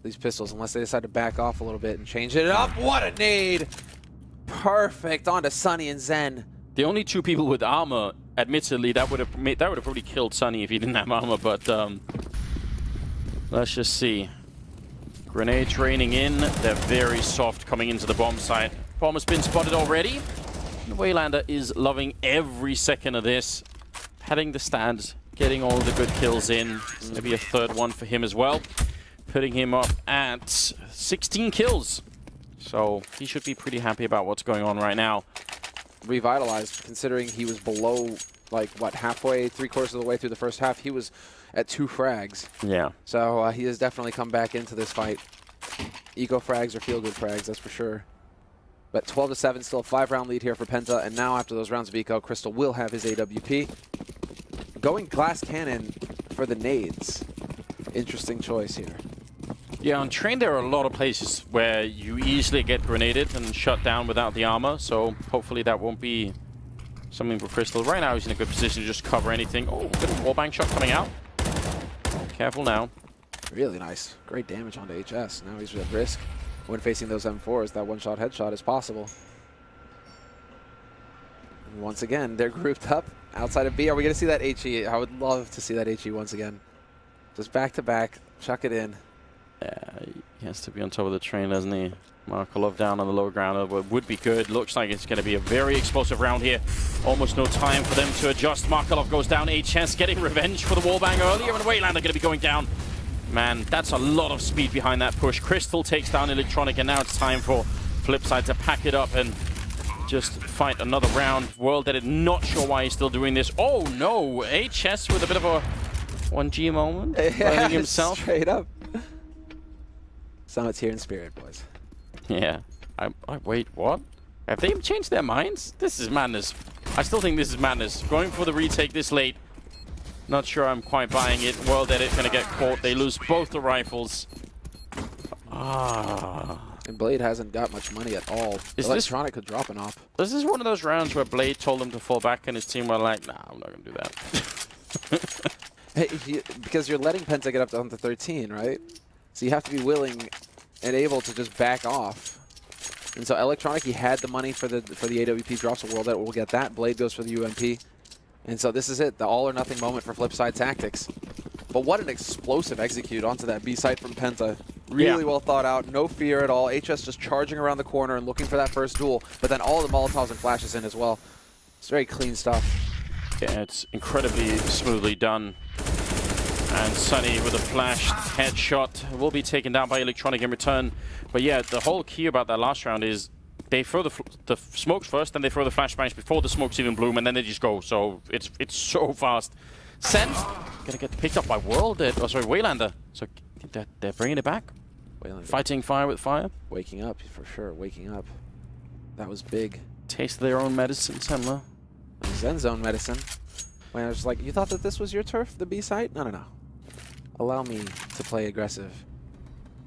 Speaker 2: These pistols, unless they decide to back off a little bit and change it up. What a nade! Perfect onto Sunny and Zen.
Speaker 1: The only 2 people with armor, admittedly, that would have probably killed Sunny if he didn't have armor. But let's just see. Grenades raining in. They're very soft coming into the bomb site. Bomb has been spotted already. Waylander is loving every second of this. Heading the stands, getting all the good kills in. Maybe a third one for him as well. Putting him up at 16 kills. So he should be pretty happy about what's going on right now.
Speaker 2: Revitalized, considering he was below, like, what, halfway, 3/4 of the way through the first half. He was at 2 frags.
Speaker 1: Yeah.
Speaker 2: So he has definitely come back into this fight. Eco frags or feel-good frags, that's for sure. But 12-7, still a 5-round lead here for Penta. And now after those rounds of eco, Crystal will have his AWP. Going glass cannon for the nades. Interesting choice here.
Speaker 1: Yeah, on train there are a lot of places where you easily get grenaded and shut down without the armor, so hopefully that won't be something for Crystal. Right now he's in a good position to just cover anything. Oh, good wallbang shot coming out. Careful now.
Speaker 2: Really nice. Great damage onto HS. Now he's at risk. When facing those M4s, that one-shot headshot is possible. And once again, they're grouped up outside of B. Are we going to see that HE? I would love to see that HE once again. Just back-to-back, chuck it in.
Speaker 1: Yeah, he has to be on top of the train, doesn't he? Markolov down on the low ground would be good. Looks like it's going to be a very explosive round here. Almost no time for them to adjust. Markolov goes down. HS getting revenge for the wallbang earlier, and Waylander going to be going down. Man, that's a lot of speed behind that push. Crystal takes down Electronic, and now it's time for Flipside to pack it up and just fight another round. World-Edit not sure why he's still doing this. Oh no, HS with a bit of a 1G moment.
Speaker 2: Yeah,
Speaker 1: himself.
Speaker 2: Straight up. Summit's here in spirit, boys.
Speaker 1: Yeah. I wait, what? Have they changed their minds? This is madness. I still think this is madness. Going for the retake this late. Not sure I'm quite buying it. World-Edit gonna get caught. They lose both the rifles.
Speaker 2: And Blade hasn't got much money at all. Electronic could drop an op.
Speaker 1: This is one of those rounds where Blade told him to fall back and his team were like, nah, I'm not gonna do that.
Speaker 2: Hey, because you're letting Penta get up to 13, right? So you have to be willing and able to just back off. And so Electronic, he had the money for the AWP drops. So World-Edit will get that. Blade goes for the UMP. And so this is it, the all-or-nothing moment for Flipside Tactics. But what an explosive execute onto that B site from Penta. Really well thought out, no fear at all. HS just charging around the corner and looking for that first duel. But then all the Molotovs and flashes in as well. It's very clean stuff.
Speaker 1: Yeah, it's incredibly smoothly done. And Sunny with a flash headshot will be taken down by Electronic in return. But yeah, the whole key about that last round is they throw the smokes first, then they throw the flashbangs before the smokes even bloom, and then they just go. So it's so fast. Sen gonna get picked up by Waylander. So they're bringing it back.
Speaker 2: Waylander.
Speaker 1: Fighting fire with fire.
Speaker 2: Waking up, for sure, waking up. That was big.
Speaker 1: Taste their own medicine, Semler.
Speaker 2: Zen Zone medicine. When I was like, you thought that this was your turf, the B site? No, no, no. Allow me to play aggressive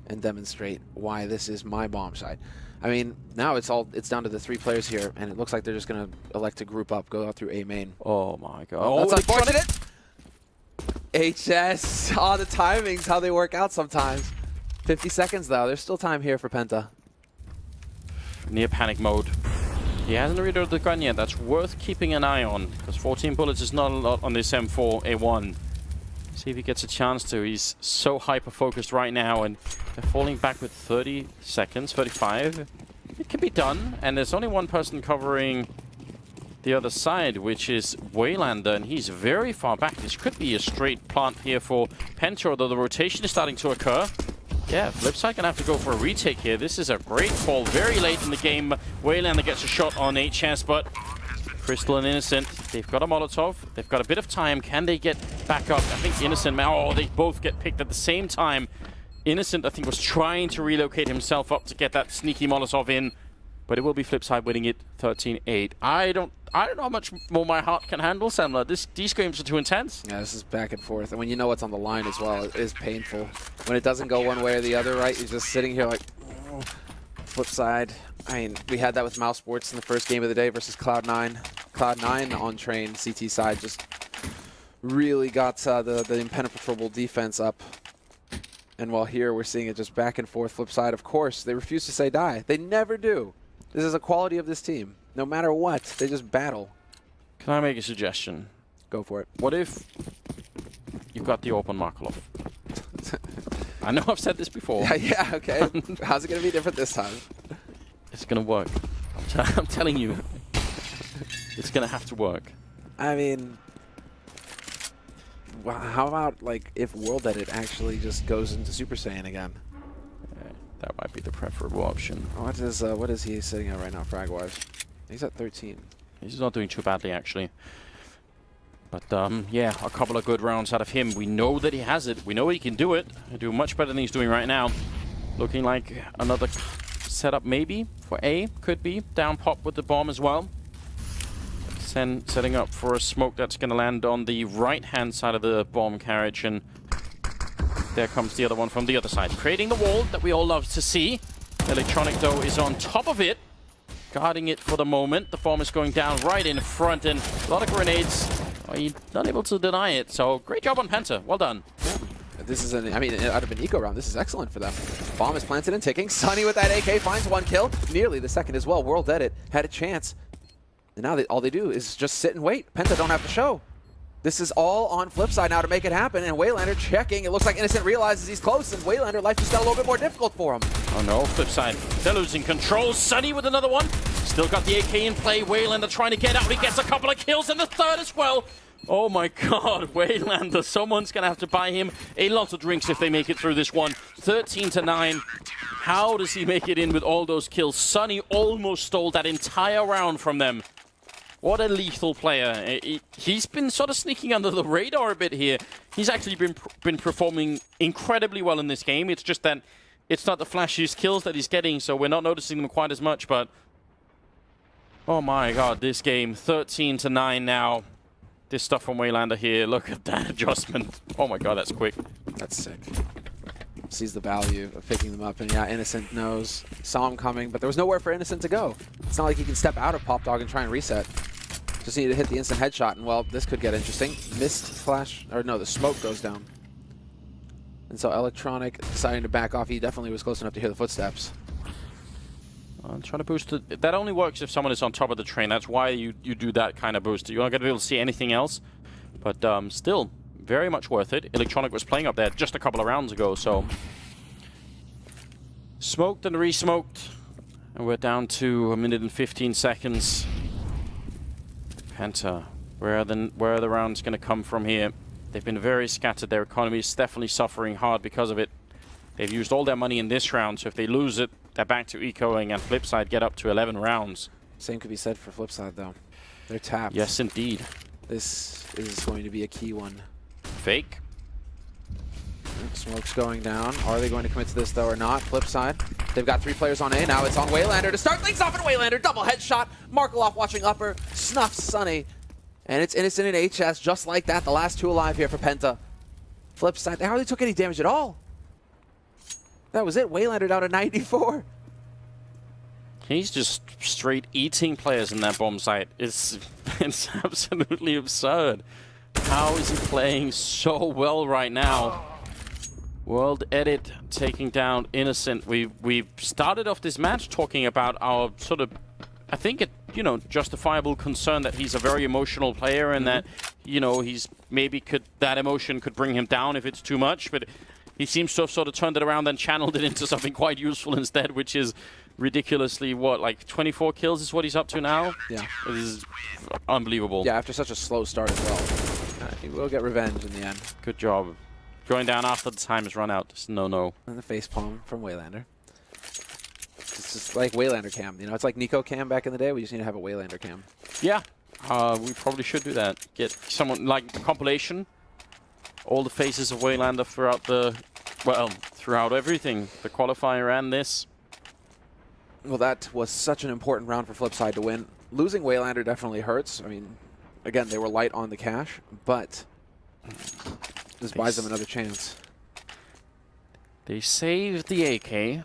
Speaker 2: and demonstrate why this is my bomb site. I mean, now it's down to the 3 players here, and it looks like they're just going to elect to group up, go out through A main.
Speaker 1: Oh my god.
Speaker 2: Oh, that's unfortunate. HS. Oh, the timings, how they work out sometimes. 50 seconds, though. There's still time here for Penta.
Speaker 1: Near panic mode. He hasn't reloaded the gun yet. That's worth keeping an eye on, because 14 bullets is not a lot on this M4A1. See if he gets a chance to. He's so hyper-focused right now, and they're falling back with 30 seconds, 35. It can be done, and there's only one person covering the other side, which is Waylander, and he's very far back. This could be a straight plant here for Penta, although the rotation is starting to occur. Yeah, Flipside gonna have to go for a retake here. This is a great call very late in the game. Waylander gets a shot on HS, but Crystal and Innocent, they've got a Molotov. They've got a bit of time. Can they get back up? I think Innocent, oh, they both get picked at the same time. Innocent, I think, was trying to relocate himself up to get that sneaky Molotov in, but it will be Flipside winning it 13-8. I don't know how much more my heart can handle, Semler. These games are too intense.
Speaker 2: Yeah, this is back and forth. And when you know what's on the line as well, it is painful. When it doesn't go one way or the other, right? You're just sitting here like, oh. Flipside. I mean, we had that with Mouse Sports in the first game of the day versus Cloud9. Cloud9 on train, CT side, just really got the impenetrable defense up. And while here we're seeing it just back and forth. Flipside, of course, they refuse to say die. They never do. This is a quality of this team. No matter what, they just battle.
Speaker 1: Can I make a suggestion?
Speaker 2: Go for it.
Speaker 1: What if you've got the open Markolov? I know I've said this before.
Speaker 2: Yeah, okay. How's it going to be different this time?
Speaker 1: It's going to work. I'm telling you. It's going to have to work.
Speaker 2: I mean, how about like if World Edit actually just goes into Super Saiyan again?
Speaker 1: That might be the preferable option.
Speaker 2: What is he sitting at right now, frag-wise? He's at 13.
Speaker 1: He's not doing too badly, actually. But, yeah, a couple of good rounds out of him. We know that he has it. We know he can do it. He'll do much better than he's doing right now. Looking like another setup maybe for A. Could be. Down pop with the bomb as well. Setting up for a smoke that's going to land on the right-hand side of the bomb carriage. And there comes the other one from the other side. Creating the wall that we all love to see. Electronic, though, is on top of it. Guarding it for the moment. The bomb is going down right in front. And a lot of grenades. Oh, he's not able to deny it. So great job on Penta. Well done.
Speaker 2: Yeah. This is, I mean, out of an eco round, this is excellent for them. Bomb is planted and ticking. Sunny with that AK finds one kill. Nearly the second as well. World Edit had a chance. And now all they do is just sit and wait. Penta don't have to show. This is all on Flipside now to make it happen. And Waylander checking. It looks like Innocent realizes he's close. And Waylander, life just got a little bit more difficult for him.
Speaker 1: Oh no, Flipside. They're losing control. Sunny with another one. Still got the AK in play. Waylander trying to get out. He gets a couple of kills and the third as well. Oh my god, Waylander. Someone's going to have to buy him a lot of drinks if they make it through this one. 13-9. How does he make it in with all those kills? Sunny almost stole that entire round from them. What a lethal player. He's been sort of sneaking under the radar a bit here. He's actually been performing incredibly well in this game. It's just that it's not the flashiest kills that he's getting, so we're not noticing them quite as much, but oh my god, this game, 13-9 now. This stuff from Waylander here, look at that adjustment. Oh my god, that's quick.
Speaker 2: That's sick. Sees the value of picking them up, and yeah, Innocent knows, saw him coming, but there was nowhere for Innocent to go. It's not like he can step out of Pop Dog and try and reset. Just need to hit the instant headshot, and well, this could get interesting. Missed flash, or no, the smoke goes down. And so Electronic deciding to back off. He definitely was close enough to hear the footsteps.
Speaker 1: I'm trying to boost it. That only works if someone is on top of the train. That's why you do that kind of boost. You're not going to be able to see anything else. But still, very much worth it. Electronic was playing up there just a couple of rounds ago, so... Smoked and re-smoked. And we're down to 1 minute and 15 seconds. Penta, where are the rounds going to come from here? They've been very scattered. Their economy is definitely suffering hard because of it. They've used all their money in this round, so if they lose it, they're back to ecoing, and Flipside get up to 11 rounds.
Speaker 2: Same could be said for Flipside, though. They're tapped.
Speaker 1: Yes, indeed.
Speaker 2: This is going to be a key one.
Speaker 1: Fake.
Speaker 2: Smoke's going down. Are they going to commit to this, though, or not? Flipside. They've got 3 players on A. Now it's on Waylander to start things off, and Waylander, double headshot. Markeloff watching upper, snuffs Sunny. And it's Innocent and HS, just like that. The last 2 alive here for Penta. Flipside, they hardly took any damage at all. That was it. Waylander down to 94.
Speaker 1: He's just straight eating players in that bomb site. It's absolutely absurd. How is he playing so well right now? World Edit taking down Innocent. We've started off this match talking about our sort of, I think, justifiable concern that he's a very emotional player and that, he's maybe that emotion could bring him down if it's too much, but he seems to have sort of turned it around and channeled it into something quite useful instead, which is ridiculously, like 24 kills is what he's up to now?
Speaker 2: Yeah.
Speaker 1: It is unbelievable.
Speaker 2: Yeah, after such a slow start as well. He will get revenge in the end.
Speaker 1: Good job. Going down after the time has run out. Just no.
Speaker 2: And the facepalm from Waylander. It's just like Waylander cam. It's like Nico cam back in the day. We just need to have a Waylander cam.
Speaker 1: Yeah. We probably should do that. Get someone like compilation. All the faces of Waylander throughout everything. The qualifier and this.
Speaker 2: Well, that was such an important round for Flipside to win. Losing Waylander definitely hurts. I mean, again, they were light on the cash, but this buys them another chance.
Speaker 1: They saved the AK.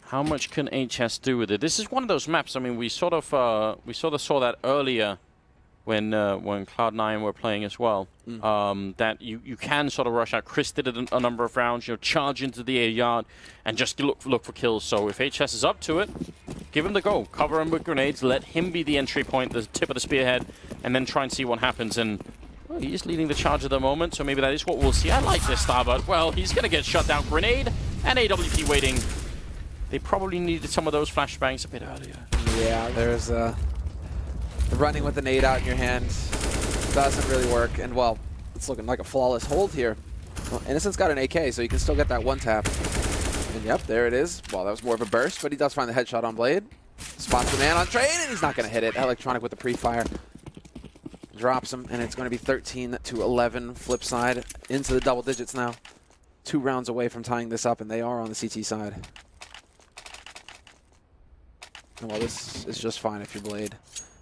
Speaker 1: How much can HS do with it? This is one of those maps. I mean, we sort of saw that earlier when Cloud9 were playing as well. That you can sort of rush out. Chris did it a number of rounds. Charge into the A yard and just look for kills. So if HS is up to it, give him the go. Cover him with grenades. Let him be the entry point, the tip of the spearhead, and then try and see what happens. And well, he's leading the charge at the moment, so maybe that is what we'll see. I like this star, but well, he's gonna get shut down. Grenade and AWP waiting. They probably needed some of those flashbangs a bit earlier.
Speaker 2: Yeah, there's Running with the nade out in your hand doesn't really work. And, well, it's looking like a flawless hold here. Well, Innocent's got an AK, so you can still get that one tap. And, yep, there it is. Well, that was more of a burst, but he does find the headshot on Blade. Spots the man on Train, and he's not going to hit it. Electronic with the pre-fire. Drops him, and it's going to be 13 to 11. Flipside into the double digits now. 2 rounds away from tying this up, and they are on the CT side. And well, this is just fine if you're Blade.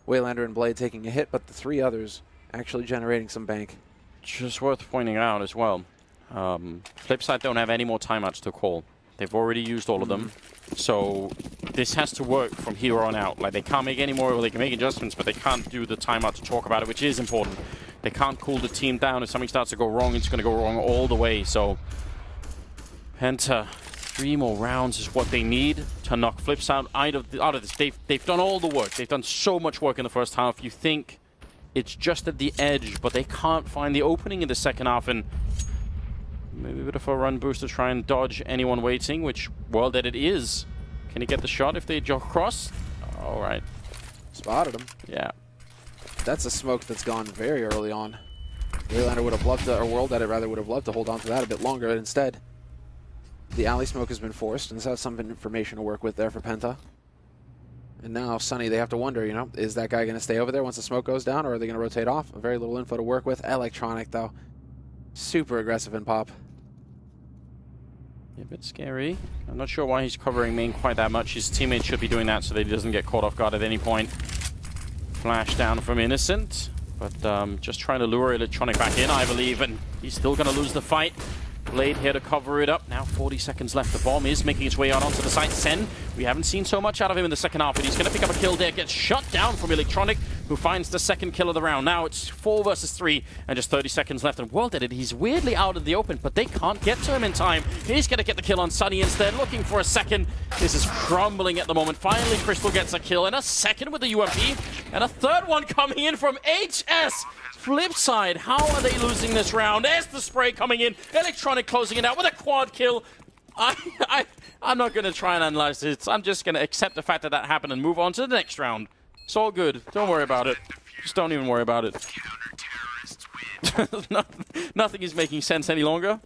Speaker 2: Waylander and Blade taking a hit, but the 3 others actually generating some bank.
Speaker 1: Just worth pointing out as well, Flipside don't have any more timeouts to call. They've already used all of them. So this has to work from here on out. Like, they can't make any more, or they can make adjustments, but they can't do the timeout to talk about it, which is important. They can't cool the team down. If something starts to go wrong, it's going to go wrong all the way. So Penta, 3 more rounds is what they need to knock Flipside out of this. They've done all the work. They've done so much work in the first half. You think it's just at the edge, but they can't find the opening in the second half, and maybe a bit of a run boost to try and dodge anyone waiting, which, well, that it is. Can he get the shot if they jog across? All right.
Speaker 2: Spotted him.
Speaker 1: Yeah.
Speaker 2: That's a smoke that's gone very early on. Waylander would have loved to, or World Edit rather, would have loved to hold on to that a bit longer, but instead, the alley smoke has been forced, and this has some information to work with there for Penta. And now, Sunny, they have to wonder, you know, is that guy going to stay over there once the smoke goes down, or are they going to rotate off? Very little info to work with. Electronic, though. Super aggressive in pop.
Speaker 1: Yeah, a bit scary. I'm not sure why he's covering main quite that much. His teammates should be doing that so that he doesn't get caught off guard at any point. Flash down from Innocent, but just trying to lure Electronic back in, I believe, and he's still going to lose the fight. Blade here to cover it up. Now 40 seconds left. The bomb is making its way out onto the site. Sen, we haven't seen so much out of him in the second half, but he's going to pick up a kill there. Gets shut down from Electronic, who finds the second kill of the round. Now it's 4 versus 3, and just 30 seconds left. And World Edit, he's weirdly out in the open, but they can't get to him in time. He's going to get the kill on Sunny instead, looking for a second. This is crumbling at the moment. Finally, Crystal gets a kill, and a second with the UMP, and a third one coming in from HS. Flipside, how are they losing this round? There's the spray coming in. Electronic closing it out with a quad kill. I'm not going to try and analyze this. I'm just going to accept the fact that that happened and move on to the next round. It's all good. Don't worry about it. Just don't even worry about it. Nothing is making sense any longer.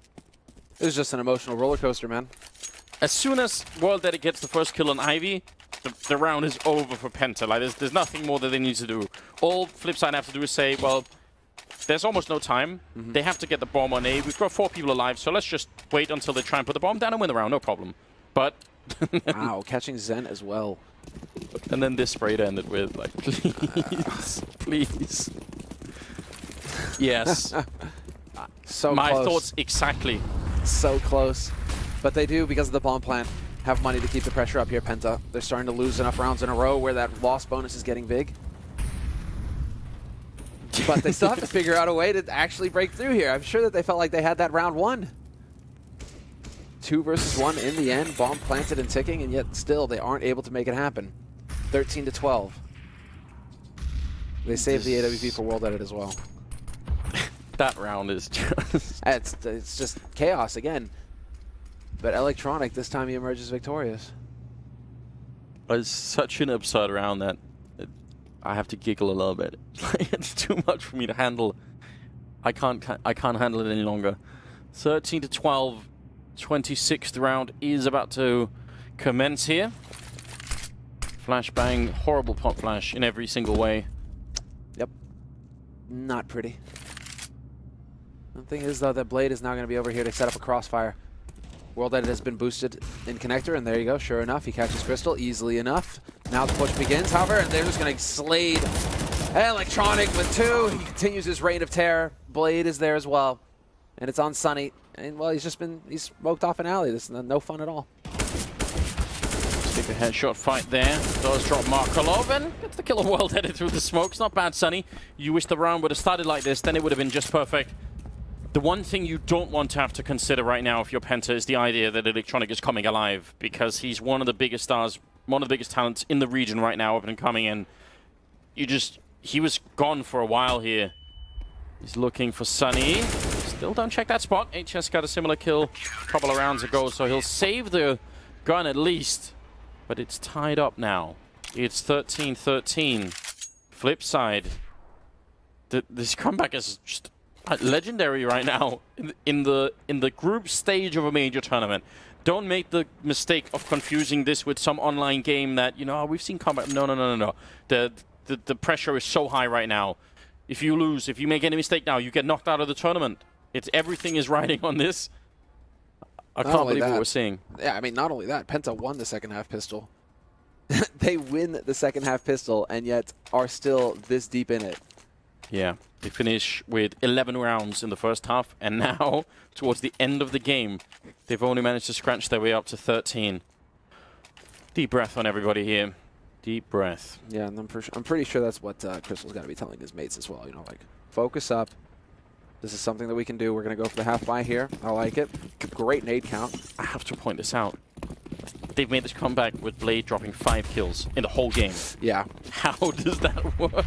Speaker 2: It was just an emotional roller coaster, man.
Speaker 1: As soon as World Edit gets the first kill on Ivy, the round is over for Penta. Like, there's nothing more that they need to do. All Flipside have to do is say, well, there's almost no time. They have to get the bomb on A. We've got 4 people alive, so let's just wait until they try and put the bomb down and win the round. No problem. But
Speaker 2: wow, catching Zen as well.
Speaker 1: And then this spray to end it with, like, please, please. Yes.
Speaker 2: So
Speaker 1: my
Speaker 2: close.
Speaker 1: thoughts exactly.
Speaker 2: So close. But they do, because of the bomb plant, have money to keep the pressure up here, Penta. They're starting to lose enough rounds in a row where that loss bonus is getting big. But they still have to figure out a way to actually break through here. I'm sure that they felt like they had that round won. 2 versus 1 in the end, bomb planted and ticking, and yet still they aren't able to make it happen. 13 to 12. They saved the AWP for World Edit as well.
Speaker 1: That round is just...
Speaker 2: It's just chaos again. But Electronic, this time he emerges victorious.
Speaker 1: It's such an absurd round that I have to giggle a little bit. It's too much for me to handle. I can't handle it any longer. 13 to 12. 26th round is about to commence here. Flashbang, horrible pop flash in every single way.
Speaker 2: Yep. Not pretty. The thing is, though, that Blade is now going to be over here to set up a crossfire. World Edit has been boosted in connector, and there you go. Sure enough, he catches Crystal easily enough. Now the push begins, however, and they're just going to slade Electronic with 2. He continues his reign of terror. Blade is there as well. And it's on Sunny. And, well, he's smoked off an alley. This is no fun at all.
Speaker 1: Stick a headshot fight there. Does drop Markolov and gets the kill of World Edit through the smoke. It's not bad, Sunny. You wish the round would have started like this, then it would have been just perfect. The one thing you don't want to have to consider right now if you're Penta is the idea that Electronic is coming alive, because he's one of the biggest stars, one of the biggest talents in the region right now, up and coming in. He was gone for a while here. He's looking for Sunny. Still don't check that spot. HS got a similar kill a couple of rounds ago, so he'll save the gun at least. But it's tied up now. It's 13-13. Flipside, this comeback is just legendary right now in the group stage of a major tournament. Don't make the mistake of confusing this with some online game that, you know, we've seen comeback. No. The pressure is so high right now. If you lose, if you make any mistake now, you get knocked out of the tournament. Everything is riding on this. I can't believe what we're seeing.
Speaker 2: Yeah, I mean, not only that, Penta won the second half pistol. They win the second half pistol and yet are still this deep in it.
Speaker 1: Yeah, they finish with 11 rounds in the first half, and now, towards the end of the game, they've only managed to scratch their way up to 13. Deep breath on everybody here. Deep breath.
Speaker 2: Yeah, and I'm pretty sure that's what Crystal's got to be telling his mates as well. You know, like, focus up. This is something that we can do. We're going to go for the half buy here. I like it. Great nade count.
Speaker 1: I have to point this out. They've made this comeback with Blade dropping 5 kills in the whole game. Yeah. How does that work?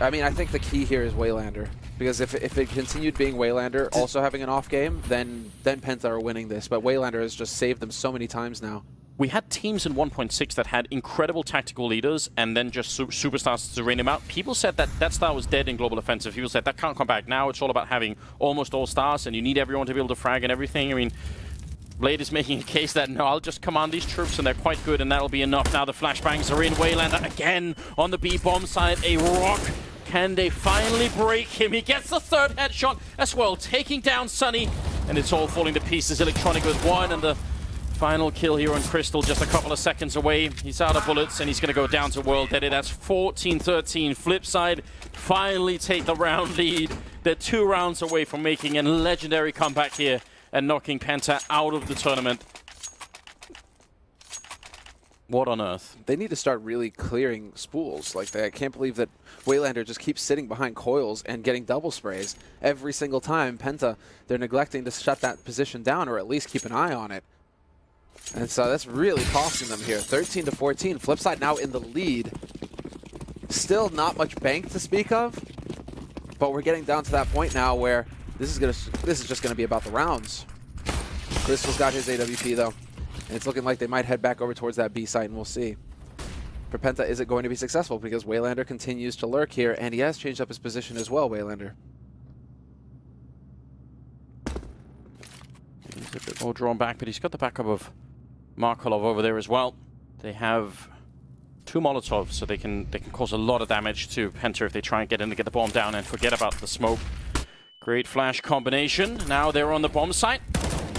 Speaker 2: I mean, I think the key here is Waylander. Because if it continued being Waylander also having an off game, then Penta are winning this. But Waylander has just saved them so many times now.
Speaker 1: We had teams in 1.6 that had incredible tactical leaders and then just superstars to rain them out. People said that style was dead in Global Offensive. People said that can't come back. Now it's all about having almost all stars, and you need everyone to be able to frag and everything. I mean, Blade is making a case that, no, I'll just command these troops and they're quite good and that'll be enough. Now the flashbangs are in. Waylander again on the B-bomb side. A rock. Can they finally break him? He gets the third headshot as well, taking down Sunny. And it's all falling to pieces. Electronic with 1, and the final kill here on Crystal just a couple of seconds away. He's out of bullets and he's going to go down to World Dead. That's 14-13. Flipside finally take the round lead. They're 2 rounds away from making a legendary comeback here and knocking Penta out of the tournament. What on earth?
Speaker 2: They need to start really clearing spools. Like, I can't believe that Waylander just keeps sitting behind coils and getting double sprays every single time. Penta, they're neglecting to shut that position down or at least keep an eye on it. And so that's really costing them here. 13-14. Flipside now in the lead. Still not much bank to speak of, but we're getting down to that point now where this is just gonna be about the rounds. Crystal's got his AWP though, and it's looking like they might head back over towards that B site, and we'll see. For Penta, is it going to be successful? Because Waylander continues to lurk here, and he has changed up his position as well, Waylander.
Speaker 1: He's a bit more drawn back, but he's got the backup of Markolov over there as well. They have 2 Molotovs, so they can cause a lot of damage to Penta if they try and get in to get the bomb down and forget about the smoke. Great flash combination. Now they're on the bomb site.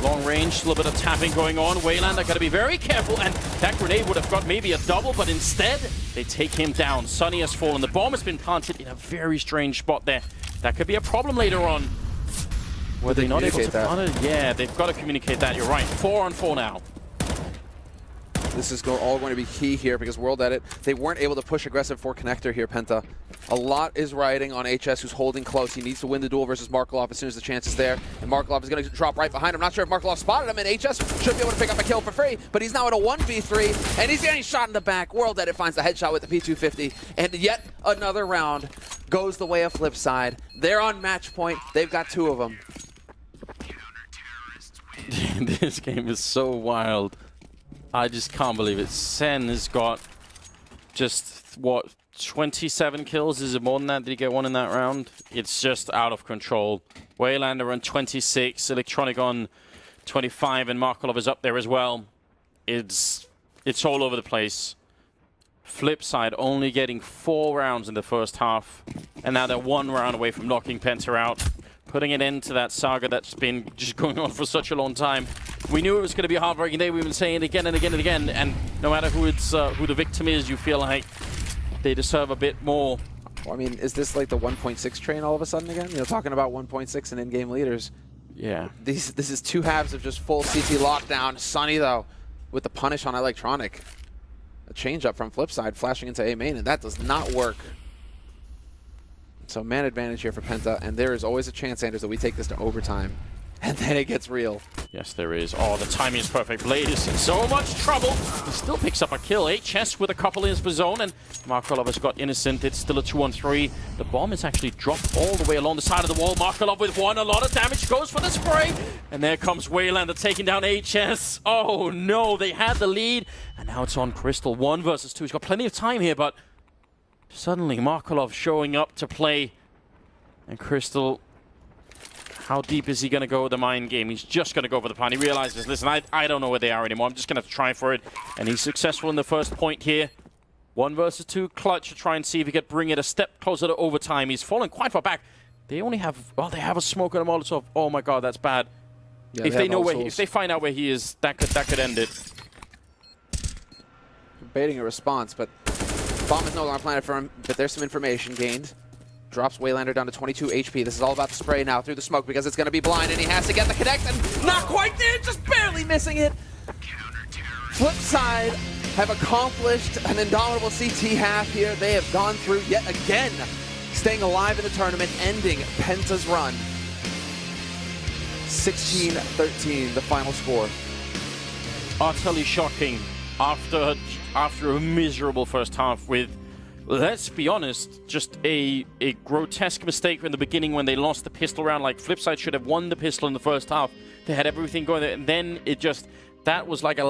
Speaker 1: Long range, a little bit of tapping going on. Waylander got to be very careful, and that grenade would have got maybe a double, but instead they take him down. Sunny has fallen. The bomb has been planted in a very strange spot there. That could be a problem later on. Were they not able to plant it? Yeah, they've got to communicate that. You're right. 4 on 4 now.
Speaker 2: This is all going to be key here because World Edit, they weren't able to push aggressive for connector here, Penta. A lot is riding on HS, who's holding close. He needs to win the duel versus Markolov as soon as the chance is there. And Markolov is going to drop right behind him. Not sure if Markolov spotted him, and HS should be able to pick up a kill for free, but he's now at a 1v3, and he's getting shot in the back. World Edit finds the headshot with the P250, and yet another round goes the way of Flipside. They're on match point. They've got 2 of them.
Speaker 1: This game is so wild. I just can't believe it. Sen has got just, what, 27 kills? Is it more than that? Did he get 1 in that round? It's just out of control. Waylander on 26, Electronic on 25, and Markolov is up there as well. It's all over the place. Flipside only getting 4 rounds in the first half, and now they're 1 round away from knocking Penta out, putting an end to that saga that's been just going on for such a long time. We knew it was going to be a heartbreaking day. We've been saying it again and again and again, and no matter who the victim is, you feel like they deserve a bit more.
Speaker 2: Well, I mean, is this like the 1.6 train all of a sudden again? You know, talking about 1.6 and in-game leaders.
Speaker 1: Yeah.
Speaker 2: This is 2 halves of just full CT lockdown. Sunny, though, with the punish on Electronic. A change-up from Flipside, flashing into A main, and that does not work. So man advantage here for Penta, and there is always a chance, Anders, that we take this to overtime. And then it gets real.
Speaker 1: Yes, there is. Oh, the timing is perfect. Blade is in so much trouble. He still picks up a kill. HS with a couple in his zone, and Markolov has got innocent. It's still a 2-on-3. The bomb is actually dropped all the way along the side of the wall. Markolov with 1. A lot of damage goes for the spray. And there comes Waylander taking down HS. Oh, no. They had the lead. And now it's on Crystal. 1 versus 2. He's got plenty of time here, but Suddenly, Markelov showing up to play. And Crystal, how deep is he going to go with the mind game? He's just going to go for the plan. He realizes, listen, I don't know where they are anymore. I'm just going to try for it. And he's successful in the first point here. 1 versus 2 clutch to try and see if he can bring it a step closer to overtime. He's falling quite far back. They only have, well, they have a smoke and a Molotov. Oh my God, that's bad. Yeah, if they know where, if they find out where he is, that could end it.
Speaker 2: Baiting a response, but bomb is no longer planted for him. But there's some information gained. Drops Waylander down to 22 HP. This is all about the spray now through the smoke because it's going to be blind, and he has to get the connect, and not quite there, just barely missing it. Flipside have accomplished an indomitable CT half here. They have gone through yet again, staying alive in the tournament, ending Penta's run. 16-13, the final score.
Speaker 1: Utterly shocking after a miserable first half with, let's be honest, just a grotesque mistake in the beginning when they lost the pistol round. Like, Flipside should have won the pistol in the first half. They had everything going there, and then it just, that was like a